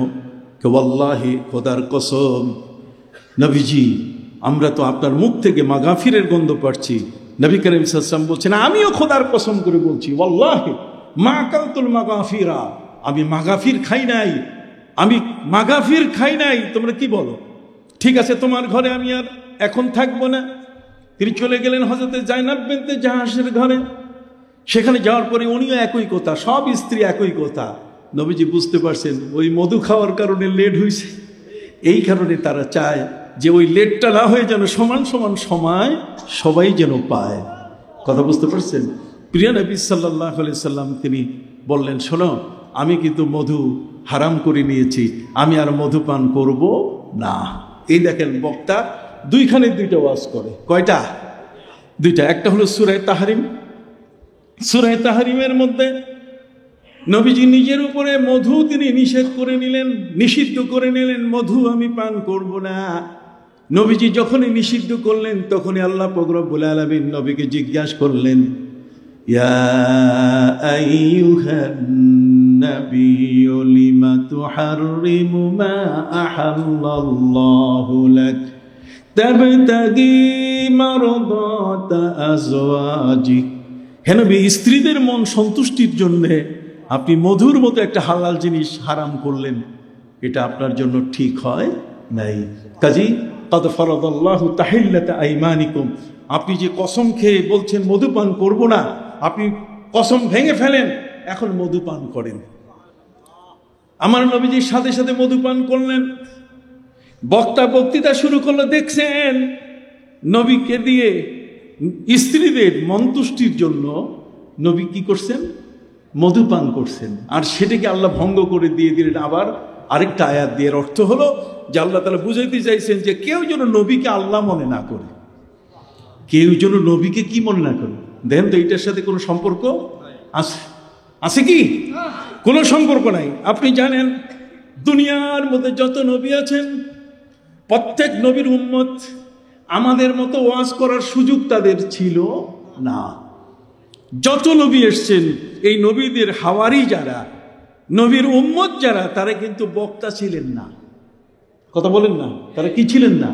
ওয়াল্লাহি, খোদার কসম নবীজি আমরা তো আপনার মুখ থেকে মাগাফিরের গন্ধ পাচ্ছি। নবী করিম সাল্লাল্লাহু আলাইহি ওয়াসাল্লাম বলছেন, আমিও খোদার কসম করে বলছি, ওয়াল্লাহি মা আকালতুল মাগাফিরা, আমি মাগাফির খাই নাই, আমি মাগাফির খাই নাই। তোমরা কি বলো? ঠিক আছে, তোমার ঘরে আমি আর এখন থাকবো না। তিনি চলে গেলেন হযরতে যায়েনব বিনতে জাহাশের ঘরে। সেখানে যাওয়ার পরে উনিও একই কথা, সব স্ত্রী একই কথা। নবীজি বুঝতে পারছেন ওই মধু খাওয়ার কারণে লেট হয়েছে, এই কারণে তারা চায় যে ওই লেটটা না হয়ে যেন সমান সমান সময় সবাই যেন পায়। কথা বুঝতে পারছেন? প্রিয় নবী সাল্লাল্লাহু আলাইহি সাল্লাম তিনি বললেন, শোনো আমি কিন্তু মধু হারাম করে নিয়েছি, আমি আর মধু পান করব না। এই দেখেন বক্তা দুইখানে দুইটা ওয়াজ করে। কয়টা? দুইটা। একটা হলো সূরা তাহরিম। সূরা তাহরিমের মধ্যে নবীজি নিজের উপরে মধু তিনি নিষেধ করে নিলেন, নিষিদ্ধ করে নিলেন, মধু আমি পান করব না। নবীজি যখনই নিষিদ্ধ করলেন, তখনই আল্লাহ পাক রব্বুল আলামিন নবীকে জিজ্ঞাসা করলেন, ইয়া আইয়ুহান নাবিয়্যু লিমা তুহাররিমু মা আহাল্লাল্লাহু লাক তাবতাগি মারদাতা আজওয়াজিক। হে নবী, স্ত্রীদের মন সন্তুষ্টির জন্য আপনি মধুর মতো একটা হালাল জিনিস হারাম করলেন, এটা আপনার জন্য ঠিক হয় নাই। কাজী কাদ ফারাদাল্লাহু তাহিল্লাতা আইমানিকুম, আপনি যে কসম খেয়ে বলছেন মধুপান করব না, আপনি কসম ভেঙে ফেলেন, এখন মধুপান করেন। আমার নবীজির সাথে সাথে মধুপান করলেন। বক্তা বক্তৃতা শুরু করলো, দেখছেন নবীকে দিয়ে স্ত্রীদের মন্তুষ্টির জন্য নবী কি করছেন? মধুপান করছেন। আর সেটাকে আল্লাহ ভঙ্গ করে দিয়ে দিলেন আবার আরেকটা আয়াত দিয়ে। অর্থ হলো যে আল্লাহ তাআলা বুঝাইতে চাইছেন যে কেউ যেন নবীকে আল্লাহ মনে না করে, কেউ যেন নবীকে কি মনে না করে। দেখেন তো এটার সাথে কোনো সম্পর্ক আছে? আছে কি? কোনো সম্পর্ক নাই। আপনি জানেন দুনিয়ার মধ্যে যত নবী আছেন প্রত্যেক নবীর উম্মত আমাদের মতো ওয়াজ করার সুযোগ তাদের ছিল না। যত নবী এসছেন এই নবীদের হাওয়ারি যারা, নবীর উম্মত যারা, তারা কিন্তু বক্তা ছিলেন না। কথা বলেন না, তারা কি ছিলেন না?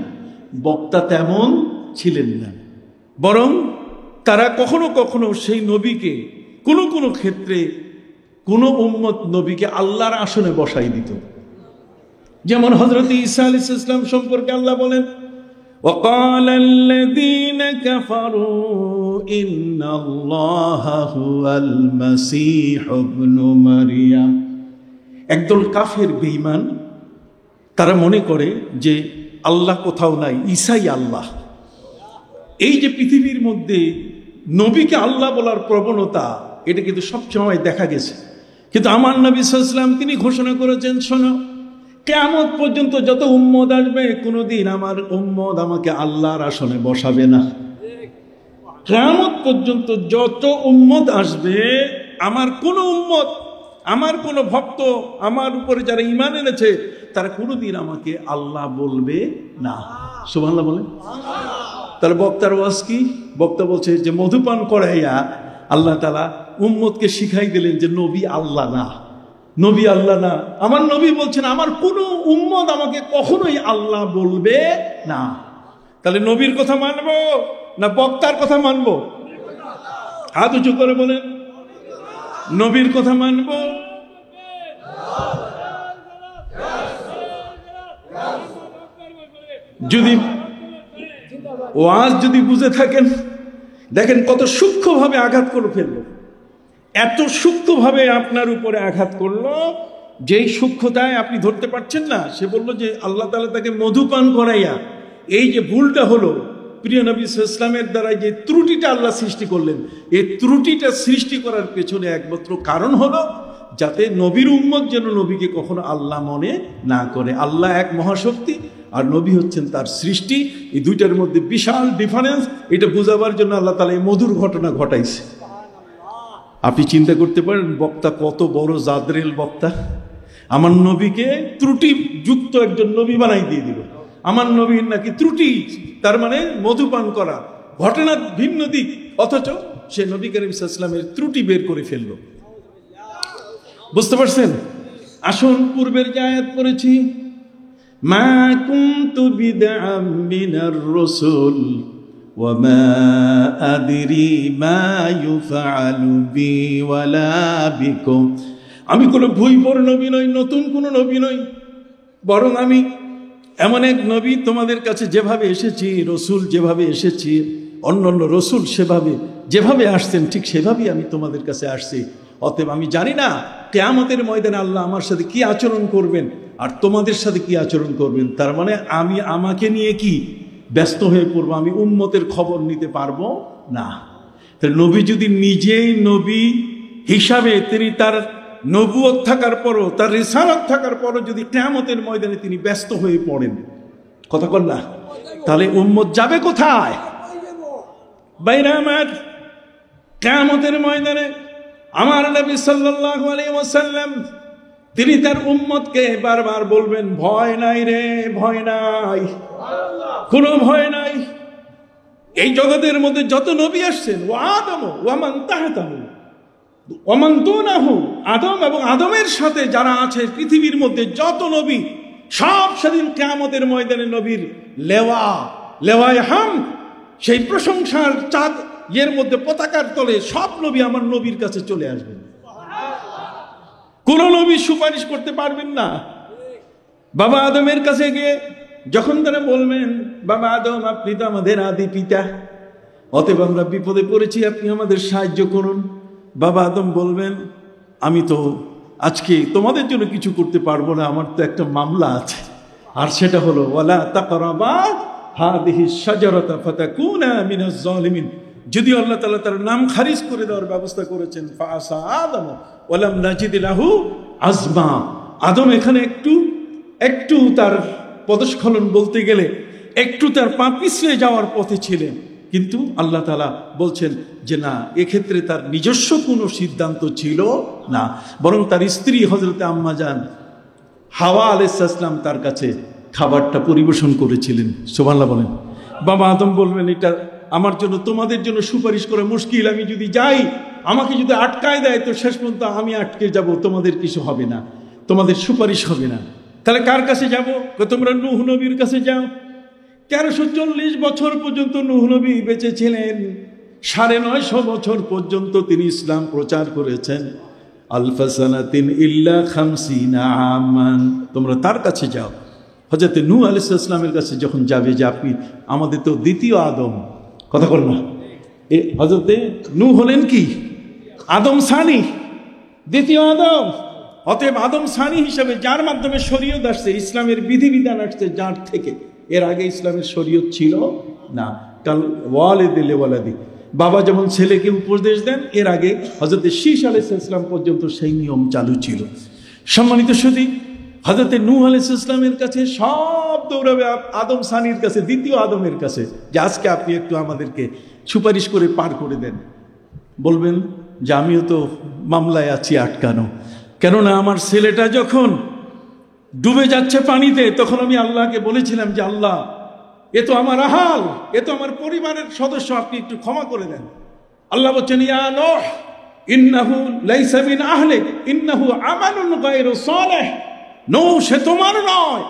বক্তা তেমন ছিলেন না। বরং তারা কখনো কখনো সেই নবীকে কোনো কোনো ক্ষেত্রে কোনো উম্মত নবীকে আল্লাহর আসনে বসাই দিত। যেমন হযরত ঈসা আলাইহিস সালাম সম্পর্কে আল্লাহ বলেন, وقال الذين كفروا إن الله هو المسيح ابن مريم। একদল কাফের বেঈমান তারা মনে করে যে আল্লাহ কোথাও নাই, ঈসাই আল্লাহ। এই যে পৃথিবীর মধ্যে নবীকে আল্লাহ বলার প্রবণতা, এটা কিন্তু সবসময় দেখা গেছে। কিন্তু আমার নবী সাল্লাল্লাহু আলাইহি ওয়াসাল্লাম তিনি ঘোষণা করেছেন, শোনো, কিয়ামত পর্যন্ত যত উম্মত আসবে কোনোদিন আমার উম্মত আমাকে আল্লাহর আসনে বসাবে না। কিয়ামত পর্যন্ত যত উম্মত আসবে আমার কোন উম্মত, আমার কোন ভক্ত, আমার উপরে যারা ঈমান এনেছে তারা কোনোদিন আমাকে আল্লাহ বলবে না। সুবহানাল্লাহ বলেন। তাহলে বক্তার ওয়াজ কি? বক্তা বলছে যে মধুপান করাইয়া আল্লাহ তাআলা উম্মতকে শিখাই দিলেন যে নবী আল্লাহ না, নবী আল্লাহ না। আমার নবী বলছেন আমার কোনো উম্মত আমাকে কখনোই আল্লাহ বলবে না। তাহলে নবীর কথা মানবো না বক্তার কথা মানবো? হাত উঁচু করে বলেন, নবীর কথা মানবো? যদি ওয়াজ যদি বুঝে থাকেন, দেখেন কত সূক্ষ্মভাবে আঘাত করে ফেললো। এত সূক্ষ্মভাবে আপনার উপরে আঘাত করলো, যেই সূক্ষ্মতায় আপনি ধরতে পারছেন না। সে বলল যে আল্লাহ তাআলা তাকে মধুপান করাইয়া, এই যে ভুলটা হলো প্রিয় নবী সাল্লাল্লাহু আলাইহি ওয়াসাল্লামের দ্বারা যে ত্রুটিটা আল্লাহ সৃষ্টি করলেন, এই ত্রুটিটা সৃষ্টি করার পেছনে একমাত্র কারণ হলো যাতে নবীর উম্মত যেন নবীকে কখনো আল্লাহ মনে না করে। আল্লাহ এক মহাশক্তি আর নবী হচ্ছেন তার সৃষ্টি, এই দুইটার মধ্যে বিশাল ডিফারেন্স। এটা বোঝাবার জন্য আল্লাহ তাআলা এই মধুর ঘটনা ঘটাইছে। আপনি চিন্তা করতে পারেন বক্তা কত বড় জাদরেল বক্তা। আমার নবীকে ত্রুটি যুক্ত একজন নবী বানাই দিয়ে দিল। আমার নবীর নাকি ত্রুটি, তার মানে মধুপান করা, ঘটনা ভিন্ন দিক, অথচ সে নবী করিম সাল্লাল্লাহু আলাইহি ওয়াসাল্লামের ত্রুটি বের করে ফেললো। বুঝতে পারছেন? আসুন পূর্বের যে আয়াত পড়েছি, মা কুনতু বিদআম মিনার রাসূল ওয়া মা আদরি মা ইউফআলু বি ওয়ালা বিকুম। আমি কোনো ভুইপর নবী নই, নতুন কোনো নবী নই, বরং আমি এমন এক নবী তোমাদের কাছে যেভাবে এসেছি, রসুল যেভাবে এসেছি, অন্যান্য রসুল সেভাবে যেভাবে আসছেন ঠিক সেভাবেই আমি তোমাদের কাছে আসছি। অতএব আমি জানি না কিয়ামতের ময়দানে আল্লাহ আমার সাথে কি আচরণ করবেন আর তোমাদের সাথে কি আচরণ করবেন। তার মানে আমি আমাকে নিয়ে কি ব্যস্ত হয়ে পড়বো, আমি উম্মতের খবর নিতে পারবো না। তাহলে নবী যদি নিজেই নবী হিসাবে তিনি তার নবুয়ত থাকার পরও, তার রিসালাত থাকার পরও যদি কিয়ামতের ময়দানে তিনি ব্যস্ত হয়ে পড়েন, কথা বল না, তাহলে উম্মত যাবে কোথায়? বাইরে আমার কিয়ামতের ময়দানে আমার নবী সাল্লাল্লাহু আলাইহি ওয়াসাল্লাম তিনি তার উম্মতকে বারবার বলবেন, ভয় নাই রে, ভয় নাই, কোনো ভয় নাই। এই জগতের মধ্যে যত নবী আসছেন, ওয়া আদম ওয়া মান তাহতাহু, ওমান দুনাহু, আদম এবং আদমের সাথে যারা আছে পৃথিবীর মধ্যে যত নবী, সব সেদিন কিয়ামতের ময়দানে নবীর লেওয়ায়ে হামদ, সেই প্রশংসার চাঁদ এর মধ্যে পতাকার তলে সব নবী আমার নবীর কাছে চলে আসবেন। কোন নবী সুপারিশ করতে পারবেন না। বাবা আদমের কাছে গিয়ে যখন তারা বলবেন, বাবা আদম আপনি তো আমাদের আদি পিতা, অতএব আমরা বিপদে পড়েছি, আপনি আমাদের সাহায্য করুন। বাবা আদম বলবেন, আমি তো আজকে তোমাদের জন্য কিছু করতে পারবো না, আমার তো একটা মামলা আছে, আর সেটা হলো ওয়ালা তাকরাবা হাদিহি শাজারাতা ফাতাকুনা মিনাজ জালিমিন। যদিও আল্লাহ তাআলা তার নাম খারিজ করে দেওয়ার ব্যবস্থা করেছেন, ফাআসা আদম ওয়ালাম নাজিদ লাহু আজমা। আদম এখানে একটু তার পদস্খলন বলতে গেলে একটু তার পা পিছলে যাওয়ার পথে ছিলেন, কিন্তু আল্লাহ তাআলা বলছেন যে না, এক্ষেত্রে তার নিজস্ব কোনো সিদ্ধান্ত ছিল না, বরং তার স্ত্রী হযরতে আম্মা জান হাওয়া আলাইহিস সালাম তার কাছে খাবারটা পরিবেশন করেছিলেন। সুবহানাল্লাহ বলেন। বাবা আদম বলবেন, এটা আমার জন্য তোমাদের জন্য সুপারিশ করা মুশকিল, আমি যদি যাই, আমাকে যদি আটকায় দেয় তো শেষ পর্যন্ত আমি আটকে যাব, তোমাদের কিছু হবে না, তোমাদের সুপারিশ হবে না। তাহলে কার কাছে যাব? তোমরা নূহ নবীর কাছে যাও। 1340 বছর পর্যন্ত নূহ নবী বেঁচে ছিলেন, 950 বছর পর্যন্ত তিনি ইসলাম প্রচার করেছেন। আলফা সানাতিন ইল্লা 50 আমান, তোমরা তার কাছে যাও। হযরত নূহ আলাইহিস সালামের কাছে যখন যাবে, যে আপনি আমাদের তো দ্বিতীয় আদম, কথা বল না, হযরতে নূহ হলেন কি আদম সানি, দ্বিতীয় আদম। অতএব আদম সানি হিসাবে যার মাধ্যমে শরীয়ত আসছে, ইসলামের বিধিবিধান আসছে যার থেকে, এর আগে ইসলামের শরীয়ত ছিল না। কাল ওয়ালিদিল ওয়ালাদি, বাবা যেমন ছেলেকে উপদেশ দেন, এর আগে হযরত শীশ আলাইহিস সালাম পর্যন্ত সেই নিয়ম চালু ছিল। সম্মানিত সুধী, হযরত নূহ আলাইহিস সালামের কাছে সব দৌড়াবে আদম সানির কাছে, দ্বিতীয় আদমের কাছে, যে আজকে আপনি একটু আমাদেরকে সুপারিশ করে পার করে দেন। বলবেন যে আমিও তো মামলায় আছি আটকানো, কেননা আমার ছেলেটা যখন ডুবে যাচ্ছে পানিতে, তখন আমি আল্লাহকে বলেছিলাম যে আল্লাহ, এ তো আমার আহাল, এ তো আমার পরিবারের সদস্য, আপনি একটু ক্ষমা করে দেন। আল্লাহ বলছেন, ইয়া নূহ ইন্নাহু লাইসা মিন আহলিক ইন্নাহু আমালুন গায়রু সালিহ। নূহ, সে তোমার নয়,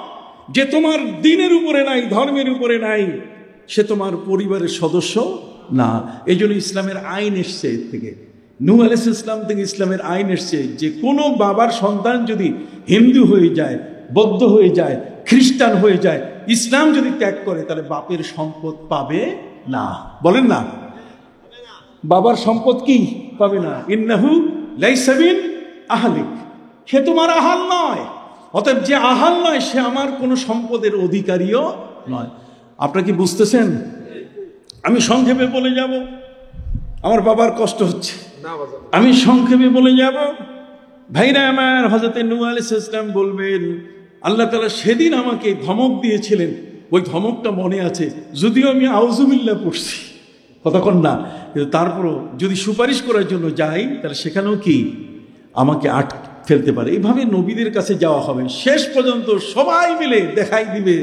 যে তোমার দ্বীনের উপরে নাই, ধর্মের উপরে নাই, সে তোমার পরিবারের সদস্য না। এই জন্য ইসলামের আইন এসছে এর থেকে, নূহ আলাইহিস সালাম থেকে ইসলামের আইন এসছে যে কোনো বাবার সন্তান যদি হিন্দু হয়ে যায়, বৌদ্ধ হয়ে যায়, খ্রিস্টান হয়ে যায়, ইসলাম যদি ত্যাগ করে, তাহলে বাপের সম্পদ পাবে না। বলেন না, বাবার সম্পদ কি পাবে না? ইন্নাহু লাইসা মিন আহলিক, সে তোমার আহাল নয়। অতএব যে আহাল নয়, সে আমার কোনো সম্পদের অধিকারীও নয়। আপনারা কি বুঝতেছেন? আমি সংক্ষেপে বলে যাব, আমার বাবার কষ্ট হচ্ছে, আমি সংক্ষেপে বলে যাব। ভাইরা আমার, হযরত নূহ আলাইহিস সালাম বলবেন, আল্লাহ তাআলা সেদিন আমাকে ধমক দিয়েছিলেন, ওই ধমকটা মনে আছে, যদিও আমি আউযুবিল্লাহ পড়ছি, কথা কন না, কিন্তু তারপরও যদি সুপারিশ করার জন্য যাই, তাহলে সেখানেও কি আমাকে ফেলতে পারে। এইভাবে নবীদের কাছে যাওয়া হবে, শেষ পর্যন্ত সবাই মিলে দেখাই দিবে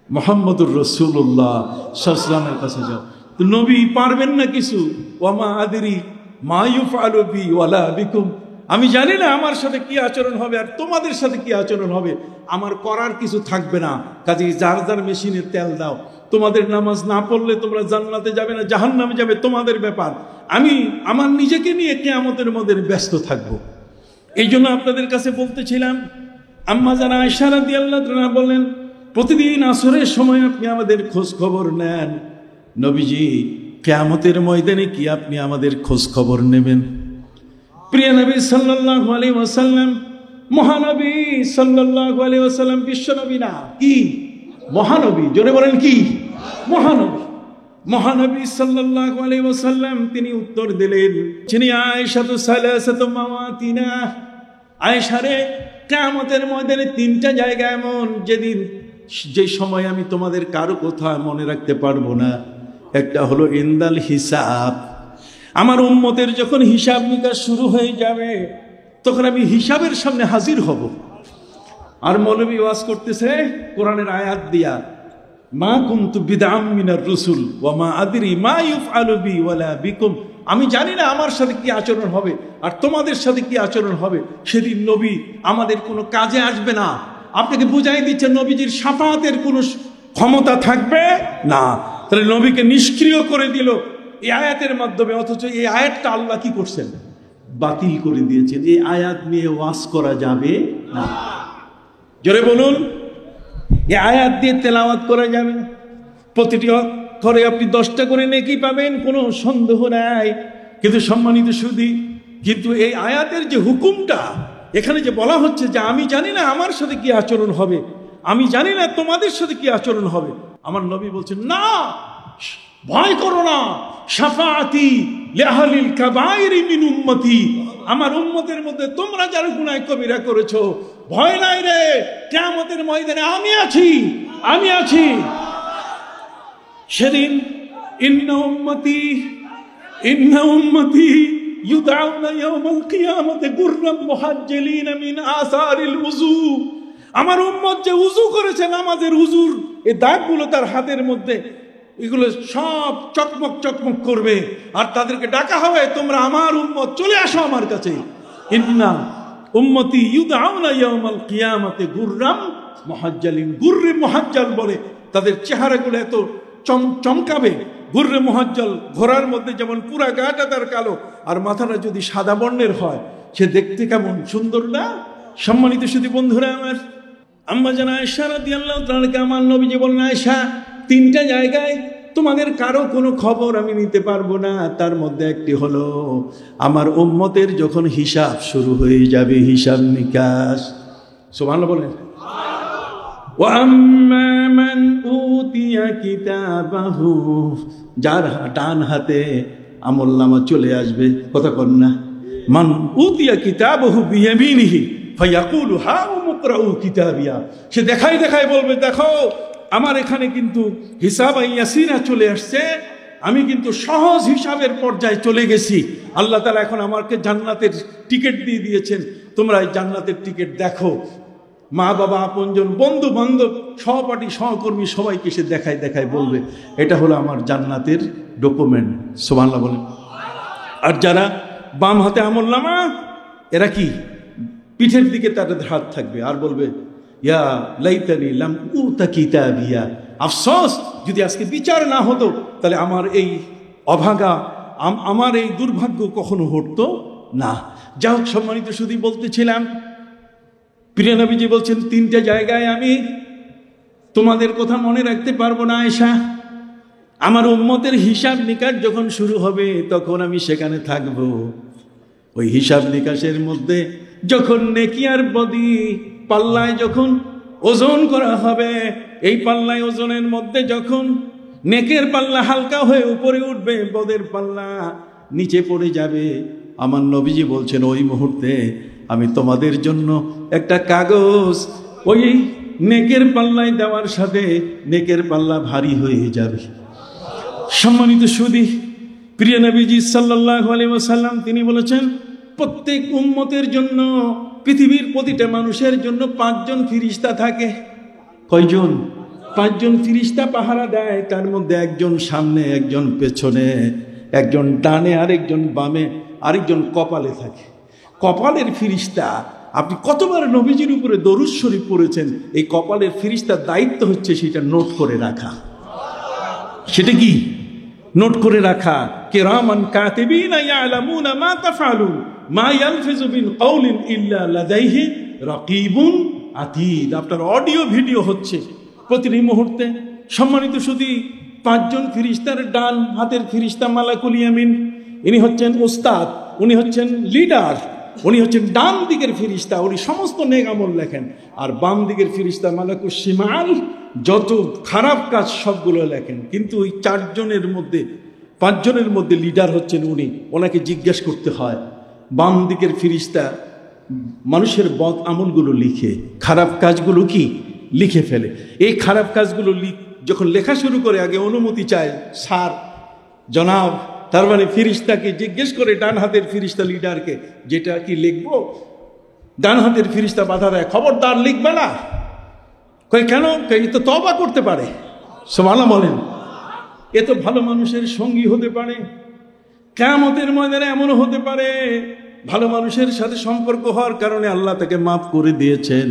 মুহাম্মদুর রাসূলুল্লাহ সাল্লাল্লাহু আলাইহি ওয়াসাল্লামের কাছে যাও। তো নবী পারবেন না কিছু, ওয়ামা আদরি মা ইউফআলু বি ওয়ালা বিকুম, আমি জানি না আমার সাথে কি আচরণ হবে আর তোমাদের সাথে কি আচরণ হবে, আমার করার কিছু থাকবে না। কাজেই যার যার মেশিনে তেল দাও, তোমাদের নামাজ না পড়লে তোমরা জান্নাতে যাবে না, জাহান্নামে যাবে, তোমাদের ব্যাপার। আমি আমার নিজেকে নিয়ে কিয়ামতের মধ্যে ব্যস্ত থাকবো। এই জন্য আপনাদের কাছে বলতেছিলাম, আম্মা জান আয়েশা রাদিয়াল্লাহু তাআলা বলেন, প্রতিদিন আসরের সময় আপনি আমাদের খোঁজ খবর নেন। নবীজি, কিয়ামতের ময়দানে কি আপনি আমাদের খোঁজ খবর নেবেন? প্রিয় নবী সাল্লাল্লাহু আলাইহি ওয়াসাল্লাম, মহানবী সাল্লাল্লাহু আলাইহি ওয়াসাল্লাম বিশ্বনবী না, কি মহানবী, জোরে বলেন কি মহানবী। মহানবী সাল্লাল্লাহু আলাইহি ওয়াসাল্লাম তিনি উত্তর দিলেন, যিনি আয়েশাতু সালাসাতু মাওয়াতিনা, আয়েশা রে, কিয়ামতের ময়দানে 3টা জায়গা এমন যেদিন, যে সময় আমি তোমাদের কারো কথা মনে রাখতে পারবো না। একটা হলো ইনদাল হিসাব, আমার উম্মতের যখন হিসাব নিকাশ শুরু হয়ে যাবে, তখন আমি হিসাবের সামনে হাজির হব। আর মৌলবী ওয়াজ করতেছে কোরআনের আয়াত দিয়া, মা কুনতু বিদআম মিনার রুসুল ওয়া মা আদরি মা ইউফআলু বি ওয়ালা বিকুম আমি জানি না আমার সাথে কি আচরণ হবে আর তোমাদের সাথে কি আচরণ হবে। সেদিন নবী আমাদের কোনো কাজে আসবে না। আপনাকে বুঝাই দিচ্ছে নবীজির শাফাতের কোনো ক্ষমতা থাকবে না। তাহলে নবীকে নিষ্ক্রিয় করে দিল এই আয়াতের মাধ্যমে, অথচ এই আয়াতটা আল্লাহ কি করছেন? বাতিল করে দিয়েছেন। এই আয়াত নিয়ে ওয়াজ করা যাবে না। জোরে বলুন, এই আয়াত দিয়ে তেলাওয়াত করা যাবে না। প্রতিটি অক্ষরে আপনি 10টা করে নেকি পাবেন, কোনো সন্দেহ নাই। কিন্তু সম্মানিত সুধী, কিন্তু এই আয়াতের যে হুকুমটা এখানে যে বলা হচ্ছে যে আমি জানি না আমার সাথে কি আচরণ হবে, আমি জানি না তোমাদের সাথে কি আচরণ হবে। আমার নবী বলছেন না, ভয় করো না, শাফাআতি লিআহলিল কাবাইরি মিন উম্মতি, আমার উম্মতের মধ্যে তোমরা যারা গুনাহ কবিরা করেছো, ভয় নাই রে, কিয়ামতের ময়দানে আমি আছি, আমি আছি। সেদিন ইন্না উম্মতি ইউদাউনা ইয়াওমাল কিয়ামতি গুররাম মুহাজ্জালিনা মিন আসারিল উযু, আমার উম্মত যে উযু করেছে, নামাজের উযুর এই দাগগুলো তার হাতের মধ্যে, এগুলো সব চকমক চকমক করবে। আর তাদেরকে ডাকা হবে, তোমরা আমার উম্মত, চলে আসো আমার কাছে। ইন্না উম্মতি ইউদাউনা ইয়াওমাল কিয়ামতি গুররাম মুহাজ্জালিন, গুররে মুহাজ্জাল বলে তাদের চেহারাগুলো এত চমকাবে। গুররে মুহাজ্জাল, ঘোড়ার মধ্যে যেমন পুরা গাটা তার কালো আর মাথাটা যদি সাদা বর্ণের হয়, সে দেখতে কেমন সুন্দর না? সম্মানিত সুধী বন্ধুরা আমার, আম্মা জান আয়েশা রাদিয়াল্লাহু তাআলা আমার নবীজি বলেন, আয়েশা, 3টা জায়গায় তোমাদের কারো কোনো খবর আমি নিতে পারবো না, তার মধ্যে একটি হলো আমার উম্মতের যখন হিসাব শুরু হয়ে যাবে, হিসাব নিকাশ। সুবহানাল্লাহ বলেন। ওয়া আম্মা মান উতিয়া কিতাবাহু, যার ডান হাতে আমলনামা চলে আসবে, কথা কন না, মান উতিয়া কিতাবাহু বিয়ামিনিহি ফায়াকুলু হাউম ইকরাউ কিতাবিয়া, সে দেখাই দেখাই বলবে, দেখো আমার এখানে কিন্তু হিসাব ইয়াসিরা চলে আসছে, আমি কিন্তু সহজ হিসাবের পর্যায়ে চলে গেছি। আল্লাহ তাআলা এখন আমাকে জান্নাতের টিকিট দিয়ে দিয়েছেন, তোমরা এই জান্নাতের টিকিট দেখো। মা বাবা, আপনজন, বন্ধু বান্ধব, সহপাঠী সহকর্মী সবাইকে সে দেখায় দেখায় বলবে, এটা হলো আমার জান্নাতের ডকুমেন্ট। সুবহানাল্লাহ বলেন। আর যারা বাম হাতে আমলনামা, এরা কি পিঠের দিকে তাদের হাত থাকবে আর বলবে, ইয়া লাইতানি লাম উতা কিতাবিয়া, আফসোস যদি আজকে বিচার না হতো তাহলে আমার এই অভাগা, আমার এই দুর্ভাগ্য কখনো হতো না। যা হোক সম্মানিত সুধী, বলতেছিলাম প্রিয় নবীজি বলছেন 3টা জায়গায় আমি তোমাদের কথা মনে রাখতে পারবো না আয়েশা। আমার উম্মতের হিসাব নিকাশ যখন শুরু হবে তখন আমি সেখানে থাকব। ওই হিসাব নিকাশের মধ্যে যখন নেকি আর বদি পাল্লায় যখন ওজন করা হবে, এই পাল্লায় ওজনের মধ্যে যখন নেকের পাল্লা হালকা হয়ে উপরে উঠবে, বদের পাল্লা নিচে পড়ে যাবে, আমার নবীজি বলছেন ওই মুহূর্তে আমি তোমাদের জন্য একটা কাগজ ওই নেকের পাল্লায় দেওয়ার সাথে নেকের পাল্লা ভারী হয়ে যাবে। সম্মানিত সুধী, প্রিয় নবীজি সাল্লাল্লাহু আলাইহি ওয়াসাল্লাম তিনি বলেছেন, প্রত্যেক উম্মতের জন্য, পৃথিবীর প্রতিটা মানুষের জন্য 5 জন ফেরেশতা থাকে। কয়জন? 5 জন ফেরেশতা পাহারা দেয়। তার মধ্যে একজন সামনে, একজন পেছনে, একজন ডানে, আরেকজন বামে, আরেকজন কপালে থাকে। কপালের ফেরেশতা, আপনি কতবার নবীজির উপরে দরুদ শরীফ পড়েছেন, এই কপালের ফেরেশতার দায়িত্ব হচ্ছে সেটা নোট করে রাখা। সেটা কি? নোট করে রাখা। কিরামান কাতিবিনা ইয়ালামুনা মা তাফআলুন মা ইয়ালফিযু মিন কাওলিন ইল্লা লাদাইহি রাকিবুন আতীদ। আপনার অডিও ভিডিও হচ্ছে প্রতিটি মুহূর্তে। সম্মানিত সুধী, 5 জন ফেরেশতার ডান হাতের ফেরেশতা মালাকুল ইয়ামিন, ইনি হচ্ছেন ওস্তাদ, উনি হচ্ছেন লিডার, উনি হচ্ছেন ডান দিকের ফেরেশতা, উনি সমস্ত নেক আমল লেখেন। আর বাম দিকের ফেরেশতা মালাকুশ শিমাল, যত খারাপ কাজ সবগুলো লেখেন। কিন্তু ওই 4 জনের মধ্যে 5 জনের মধ্যে লিডার হচ্ছেন উনি। ওনাকে জিজ্ঞেস করতে হয়। বাম দিকের ফেরেশতা মানুষের বদ আমলগুলো লিখে, খারাপ কাজগুলো কি লিখে ফেলে। এই খারাপ কাজগুলো যখন লেখা শুরু করে, আগে অনুমতি চায়, স্যার, জনাব, তার মানে ফেরেশতাকে জিজ্ঞেস করে ডান হাতের ফেরেশতা লিডারকে, যেটা কি লিখবো? ডান হাতের ফেরেশতা বাধা দেয়, খবরদার লিখবে না। কই কেন? এই তো তওবা করতে পারে। সুবহানাল্লাহ বলেন। এ তো ভালো মানুষের সঙ্গী হতে পারে, কিয়ামতের ময়দানে এমন হতে পারে ভালো মানুষের সাথে সম্পর্ক হওয়ার কারণে আল্লাহ তাকে মাফ করে দিয়েছেন,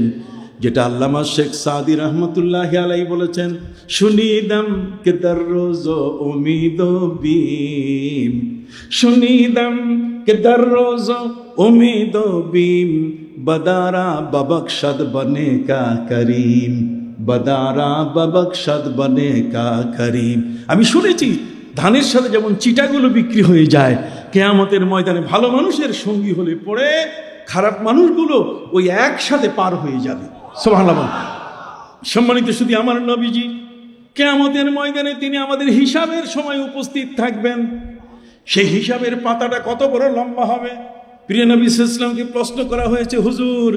যেটা আল্লামা শেখ সাদি রহমতুল্লাহ আলাই বলেছেন, শুনিদম কে দররোজ উমিদ বিম, শুনিদম কে দররোজ উমিদ বিম, বদারা ববখশদ বনে কা করিম, বদারা ববখশদ বনে কা করিম। আমি শুনেছি ধানের সাথে যেমন চিটাগুলো বিক্রি হয়ে যায়, কিয়ামতের ময়দানে ভালো মানুষের সঙ্গী হলে পড়ে খারাপ মানুষগুলো ওই একসাথে পার হয়ে যাবে। সুবহানাল্লাহ। সম্মানিত শুধু আমার নবীজি কিয়ামতের ময়দানে তিনি আমাদের হিসাবের সময় উপস্থিত থাকবেন। সেই হিসাবের পাতাটা কত বড় লম্বা হবে। প্রিয় নবী সাল্লাল্লাহু আলাইহি ওয়াসাল্লামকে প্রশ্ন করা হয়েছে, হুজুর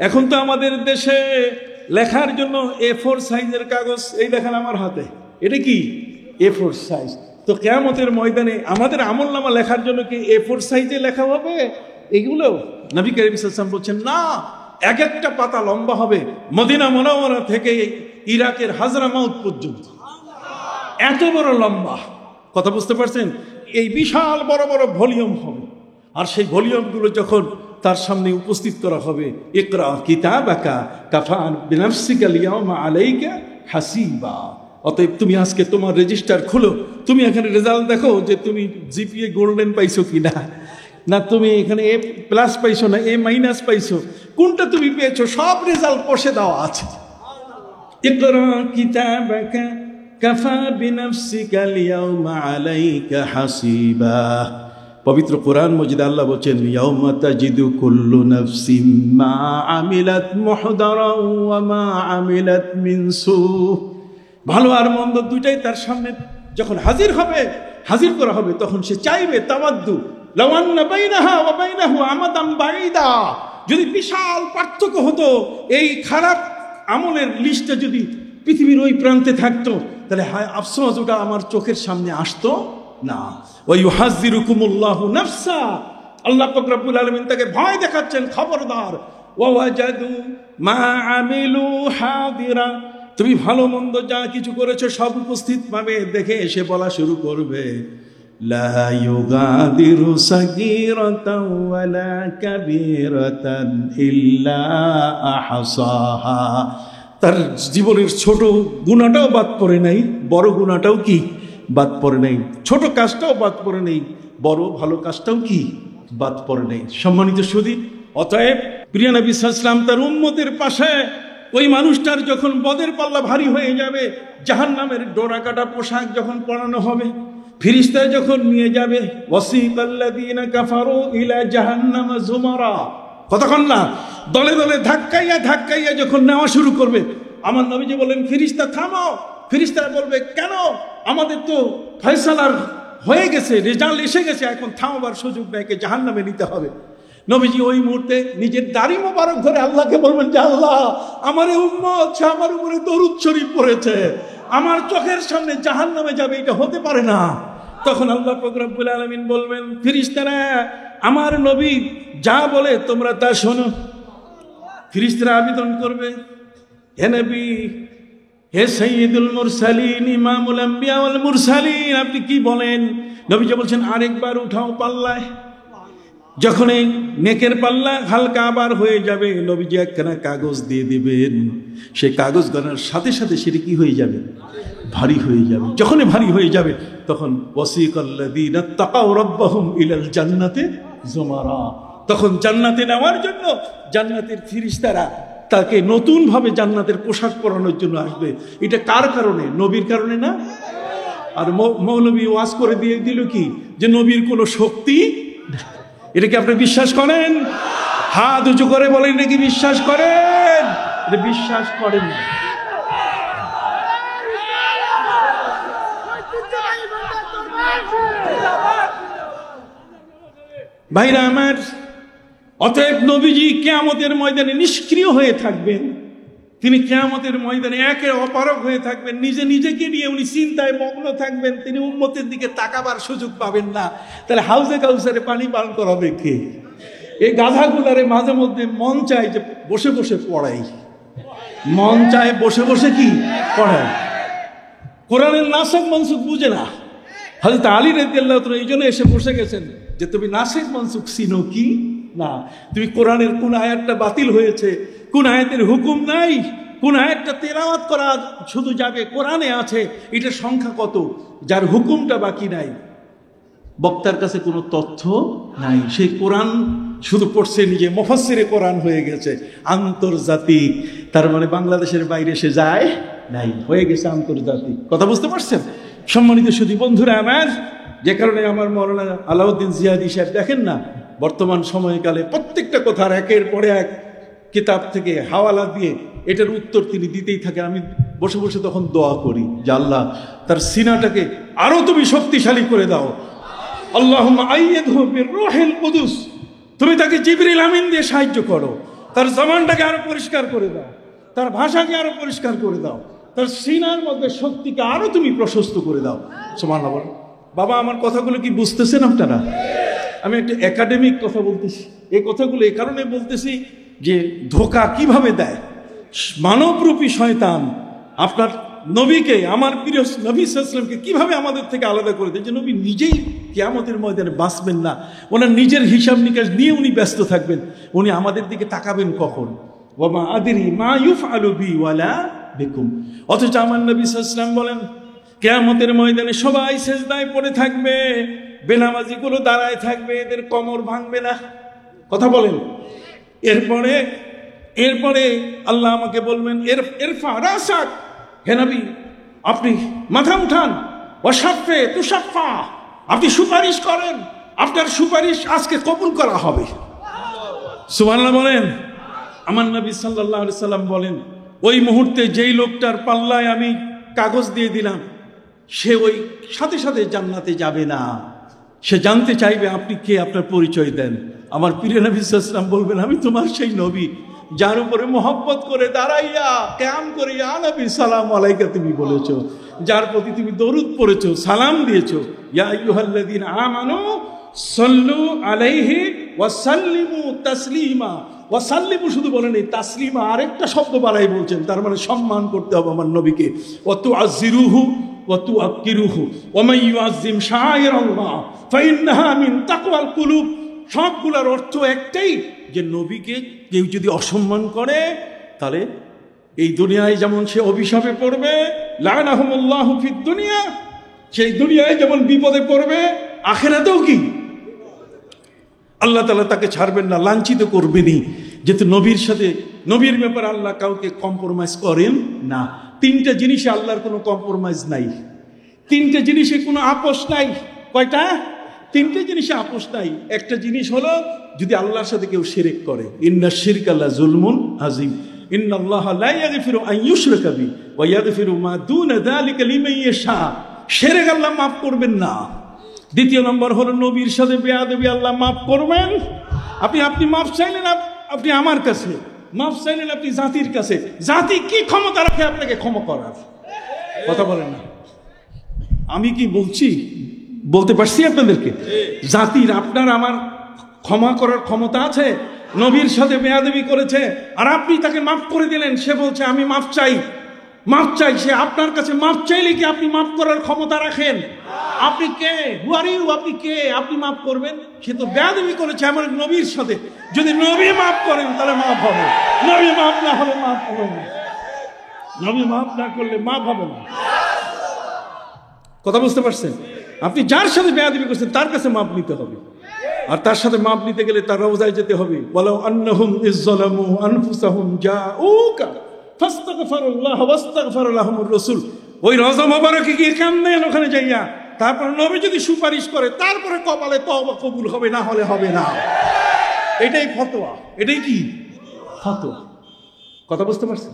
এখন তো আমাদের দেশে লেখার জন্য A4 সাইজের কাগজ, এই দেখেন আমার হাতে, এটা কি A4 সাইজ, তো কিয়ামতের ময়দানে আমাদের আমলনামা লেখার জন্য কি A4 সাইজে লেখা হবে এগুলো? নবী করিম সাল্লাল্লাহু আলাইহি ওয়াসাল্লাম বলছেন, না, এক একটা পাতা লম্বা হবে মদিনা মুনাওয়ারা থেকে ইরাকের হাজরামাউত পর্যন্ত, এত বড় লম্বা। কথা বুঝতে পারছেন? এই বিশাল বড় বড় ভলিউম হবে, আর সেই ভলিউমগুলো যখন তার সামনে উপস্থিত করা হবে, ইকরা কিতাবাকা কাফা বিনাফসিকা আল-ইয়াওমা আলাইকা হাসিবা, অতএব তুমি আজকে তোমার রেজিস্টার খুলো, তুমি এখানে রেজাল্ট দেখো যে তুমি জিপিএ গোল্ডেন পাইছো কিনা, না তুমি এখানে A+ পাইছো না A- পাইছো, কোনটা তুমি পেয়েছো, সব রেজাল্ট কষে দেওয়া আছে। ইকরা কিতাবাকা কাফা বিনাফসিকা আল-ইয়াওমা আলাইকা হাসিবা। পবিত্র কোরআন মজিদে আল্লাহ বলেন, ইয়াউমা তাজিদু কুল্লু নাফসিম মা আমিলাত মুহদারা ওয়া মা আমিলাত মিন সু। ভালো আর মন্দ দুইটাই তার সামনে যখন হাজির করা হবে, তখন সে চাইবে তাওয়াদ্দু লাউ আন্না বাইনাহা ওয়া বাইনাহু আমাদান বাইদা, যদি বিশাল পার্থক্য হতো, এই খারাপ আমলের লিস্টটা যদি পৃথিবীর ওই প্রান্তে থাকতো, তাহলে হায় আফসোস, ওটা আমার চোখের সামনে আসতো না। ওয়া ইউহাযযিরুকুমুল্লাহু নাফসা, আল্লাহ পাক রব্বুল আলামিন তাকে ভয় দেখাচ্ছেন, খবরদার, ওয়া ওয়াজাদু মা আমিলু হাদিরা, তুমি ভালো মন্দ যা কিছু করেছো সব উপস্থিত পাবে। দেখে এসে বলা শুরু করবে, লা ইউগাদিরু সাগীরাতান ওয়ালা কাবীরাতান ইল্লা আহসাহা, তার জীবনের ছোট গুনাহটাও বাদ পড়ে নাই, বড় গুনাহটাও কি বাদ পড়ে নাই, ছোট কাজটাও বাদ পড়ে নেই, বড় ভালো কাজটাও কি বাদ পড়ে নেই। সম্মানিত সুধী, অতএব প্রিয় নবী সাল্লাল্লাহু আলাইহি ওয়াসাল্লাম তার উম্মতের পাশে ওই মানুষটার যখন বদের পাল্লা ভারী হয়ে যাবে, জাহান্নামের ডোরা কাটা পোশাক যখন পরানো হবে, ফেরেশতা যখন নিয়ে যাবে, ওয়াসিকাল্লাযীনা কাফারু ইলা জাহান্নামা যুমারা, কতক্ষণ না দলে দলে ধাক্কাইয়া যখন নেওয়া শুরু করবে, আমার নবীজি বলেন, ফেরেশতা থামাও। ফেরেশতারা বলবে, কেন? আমাদের তো ফয়সালার হয়ে গেছে, রেজাল্ট এসে গেছে, এখন থামাবার সুযোগ নেই, জাহান্নামে নিতে হবে। নবীজি ওই মুহূর্তে নিজের দাড়ি মোবারক ধরে আল্লাহকে বলবেন যে, আল্লাহ, আমার এই উম্মত সে আমার উপরে দরুদ শরীফ পড়েছে, আমার চোখের সামনে জাহান্নামে যাবে, এটা হতে পারে না। তখন আল্লাহ পাক রব্বুল আলামিন বলবেন, ফেরেশতারা আমার নবী যা বলে তোমরা তা শোনো। ফেরেশতারা আবেদন করবে, হে নবী, হে সাইয়্যিদুল মুরসালিন, ইমামুল আম্বিয়া ওয়াল মুরসালিন, আপনি কি বলেন? নবীজি বলছেন, আরেকবার উঠাও পাল্লায়। যখন এই নেকের পাল্লা হালকা আবার হয়ে যাবে, নবীজি একখানা কাগজ দিয়ে দিবেন, সেই কাগজ গণার সাথে সাথে সেটা কি হয়ে যাবে? ভারী হয়ে যাবে। যখনই ভারী হয়ে যাবে, তখন ওয়াসিকাল্লাযীনা তাকাউ রাব্বাহুম ইলাল জান্নাতি যুমারা, তখন জান্নাতে নেওয়ার জন্য জান্নাতের ফেরেশতারা তাকে নতুন ভাবে জান্নাতের পোশাক পরানোর জন্য আসবে। এটা কার কারণে? নবীর কারণে না? আর মৌলবী ওয়াজ করে দিয়ে দিল কি, যে নবীর কোনো শক্তি। এটা কি আপনি বিশ্বাস করেন? হাত উঁচু করে বলেন, এটা কি বিশ্বাস করেন? এটা বিশ্বাস করেন না। ভাইরা আমার, অতএব নবীজি কিয়ামতের ময়দানে নিষ্ক্রিয় হয়ে থাকবেন। তিনি কিয়ামতের ময়দানে একে অপারগ হয়ে থাকবেন, নিজেকে নিয়ে উনি চিন্তায় মগ্ন থাকবেন, তিনি উম্মতের দিকে তাকাবার সুযোগ পাবেন না। তাহলে হাউজে কাউসারে পানি পান করাবে কে? এই গাধাগুলারে মাঝে মধ্যে মন চায় যে বসে বসে পড়াই, মন চায় বসে বসে কি পড়ায়, কোরআনের নাসখ মনসুখ বুঝে না, হযরত আলী রাদিয়াল্লাহু তাআলা এই জন্য এসে বসে গেছেন যে তুমি নাসিখ মানসুখ চিনো কি না, তুমি কোরআনের কোন আয়াতটা বাতিল হয়েছে, কোন আয়াতের হুকুম নাই, কোন আয়াতটা তেলাওয়াত করা শুধু যাবে কোরআনে আছে, এটা সংখ্যা কত, যার হুকুমটা বাকি নাই, বক্তার কাছে কোনো তথ্য নাই, সেই কোরআন শুধু পড়ছে, নিজে মুফাসসিরে কোরআন হয়ে গেছে, আন্তর্জাতিক, তার মানে বাংলাদেশের বাইরে সে যায় নাই, হয়ে গেছে আন্তর্জাতিক। কথা বুঝতে পারছেন? সম্মানিত সুধী বন্ধুরা আমার, যে কারণে আমার মাওলানা আলাউদ্দিন জিয়াদি সাহেব দেখেন না, বর্তমান সময়কালে প্রত্যেকটা কথার একের পরে এক কিতাব থেকে হাওয়ালা দিয়ে এটার উত্তর তিনি দিতেই থাকেন। আমি বসে বসে তখন দোয়া করি যে আল্লাহ তার সিনাটাকে আরো তুমি শক্তিশালী করে দাও, আল্লাহুম্মা আইয়িদহু বিরূহিল কুদুস, তুমি তাকে জিবরিল আমিন দিয়ে সাহায্য করো, তার জবানটাকে আরো পরিষ্কার করে দাও, তার ভাষাকে আরো পরিষ্কার করে দাও, তার সিনার মধ্যে শক্তিকে আরো তুমি প্রশস্ত করে দাও। সুবহানাল্লাহ বলো। বাবা, আমার কথাগুলো কি বুঝতেছেন আপনারা? আমি একটা একাডেমিক কথা বলতেছি, এই কথাগুলো এই কারণে বলতেছি যে ধোঁকা কিভাবে দেয় মানবরূপী শয়তান আপনার নবীকে, আমার প্রিয় নবী সাল্লাল্লাহু আলাইহি ওয়াসাল্লামকে কিভাবে আমাদের থেকে আলাদা করে দেয়, যে নবী নিজেই কিয়ামতের ময়দানে বাঁচবেন না, ওনার নিজের হিসাব নিকাশ নিয়ে উনি ব্যস্ত থাকবেন, উনি আমাদের দিকে তাকাবেন কখন? ওয়া মা আদরি মা ইউফআলু বি ওয়ালা বিকুম। অথচ আমার নবী সাল্লাল্লাহু আলাইহি ওয়াসাল্লাম বলেন কিয়ামতের ময়দানে সবাই সেজদায় পড়ে থাকবে, বেনামাজিগুলো দাঁড়ায় থাকবে, এদের কোমর ভাঙবে না। কথা বলেন। এরপরে আল্লাহ আমাকে বলবেন ইরফা রাসাক, হে নবী আপনি মাথা উঠান, ওয়াশাফে তুশাফা, আপনি সুপারিশ করেন, আপনার সুপারিশ আজকে কবুল করা হবে। সুবহানাল্লাহ বলেন। আমার নবী সাল্লাল্লাহু আলাইহি সাল্লাম বলেন ওই মুহূর্তে যেই লোকটার পাল্লায় আমি কাগজ দিয়ে দিলাম, সে ওই সাথে সাথে জান্নাতে যাবে না, সে জানতে চাইবে আপনি কে, আপনার পরিচয় দেন। আমার প্রিয় নবী সাল্লাল্লাহু আলাইহি ওয়াসাল্লাম বলবেন আমি তোমার সেই নবী যার উপরে মোহব্বত করে দাঁড়াইয়া কিয়াম করে ইয়া নবী সালাম আলাইকা তুমি বলেছো, যার প্রতি তুমি দরুদ পড়েছো, সালাম দিয়েছো, ইয়া আইয়ুহাল্লাযীনা আমানু সাল্লু আলাইহি ওয়া সাল্লিমু তাসলিমা। ওয়া সাল্লিমু শুধু বলেন, তাসলিমা আরেকটা শব্দ বাড়াই বলছেন, তার মানে সম্মান করতে হবে আমার নবীকে। ওয়া তুআযিরুহু ওয়া তুআক্কিরুহু ওয়া মান ইউআযযিম শাআইরাল্লাহ ফাইন্নাহা মিন তাকওয়াল কুলুব। সবগুলোর অর্থ একটাই, যে নবীকে কেউ যদি অসম্মান করে তাহলে এই দুনিয়ায় যেমন সে অভিশাপে পড়বে, লাআনাহুমুল্লাহু ফিদ দুনিয়া, সেই দুনিয়ায় যেমন বিপদে পড়বে, আখিরাতেও কি আল্লাহ তাআলা তাকে ছাড়বেন না, লাঞ্ছিত করবেনই। যেহেতু নবীর সাথে, নবীর ব্যাপারে আল্লাহ কাউকে কম্প্রোমাইজ করেন না। তিনটা জিনিসে আল্লাহর কোনো কম্প্রোমাইজ নাই, তিনটা জিনিসে কোনো আপোষ নাই। কয়টা? তিনটে জিনিসে আপোষ নাই। একটা জিনিস হলো যদি আল্লাহর সাথে কেউ শিরক করে, ইন্না শিরকা লাযুলমুন আযীম, ইন্নাল্লাহা লা ইয়াগফিরু আন ইউশরাকা বিহি ওয়া ইয়াগফিরু মা দুনা যালিকা লিমান ইয়াশা। শিরক আল্লাহ মাফ করবেন না। দ্বিতীয় নম্বর হলো নবীর সাথে বেয়াদবি আল্লাহ মাফ করবেন। আপনি মাফ চাইলেন, আপনি আমার কাছে মাফ চাইলেন, আপনি জাতির কাছে। জাতি কি ক্ষমতা রাখে আপনাকে ক্ষমা করার? কথা বলেন না। আমি কি বলছি বলতে পারছি আপনাদেরকে? জাতির আপনার আমার ক্ষমা করার ক্ষমতা আছে? নবীর সাথে বেয়াদবি করেছে আর আপনি তাকে মাফ করে দিলেন, সে বলছে আমি মাফ চাই, মাফ চাই। সে আপনার কাছে মাফ চাইলে কি আপনি মাফ করার ক্ষমতা রাখেন? আপনি কে? হু আর ইউ? আপনি কে? আপনি মাফ করবেন? সে তো বেয়াদবি করেছে আমার নবীর সাথে। যদি নবী মাফ করেন তাহলে মাফ হবে, নবী মাফ না হলে মাফ হবে না, নবী মাফ না করলে মাফ হবে না। কথা বুঝতে পারছেন? আপনি যার সাথে বেয়াদবি করছেন তার কাছে মাপ নিতে হবে, আর তার সাথে মাপ নিতে গেলে তার রওজায় যেতে হবে। ওয়ালাউ আন্নাহুম ইযযালামু আনফুসাহুম জাউকা ফাস্তাগফিরুল্লাহ ওয়াস্তাগফারা লাহুমুর রাসূল। ওই রওজা মোবারকে গিয়ে কান্দেন ওখানে যাইয়া, তারপর নবী যদি সুপারিশ করে তারপরে কপালে তওবা কবুল হবে, না হলে হবে না। এটাই ফতোয়া, এটাই কি ফতোয়া। কথা বুঝতে পারছেন?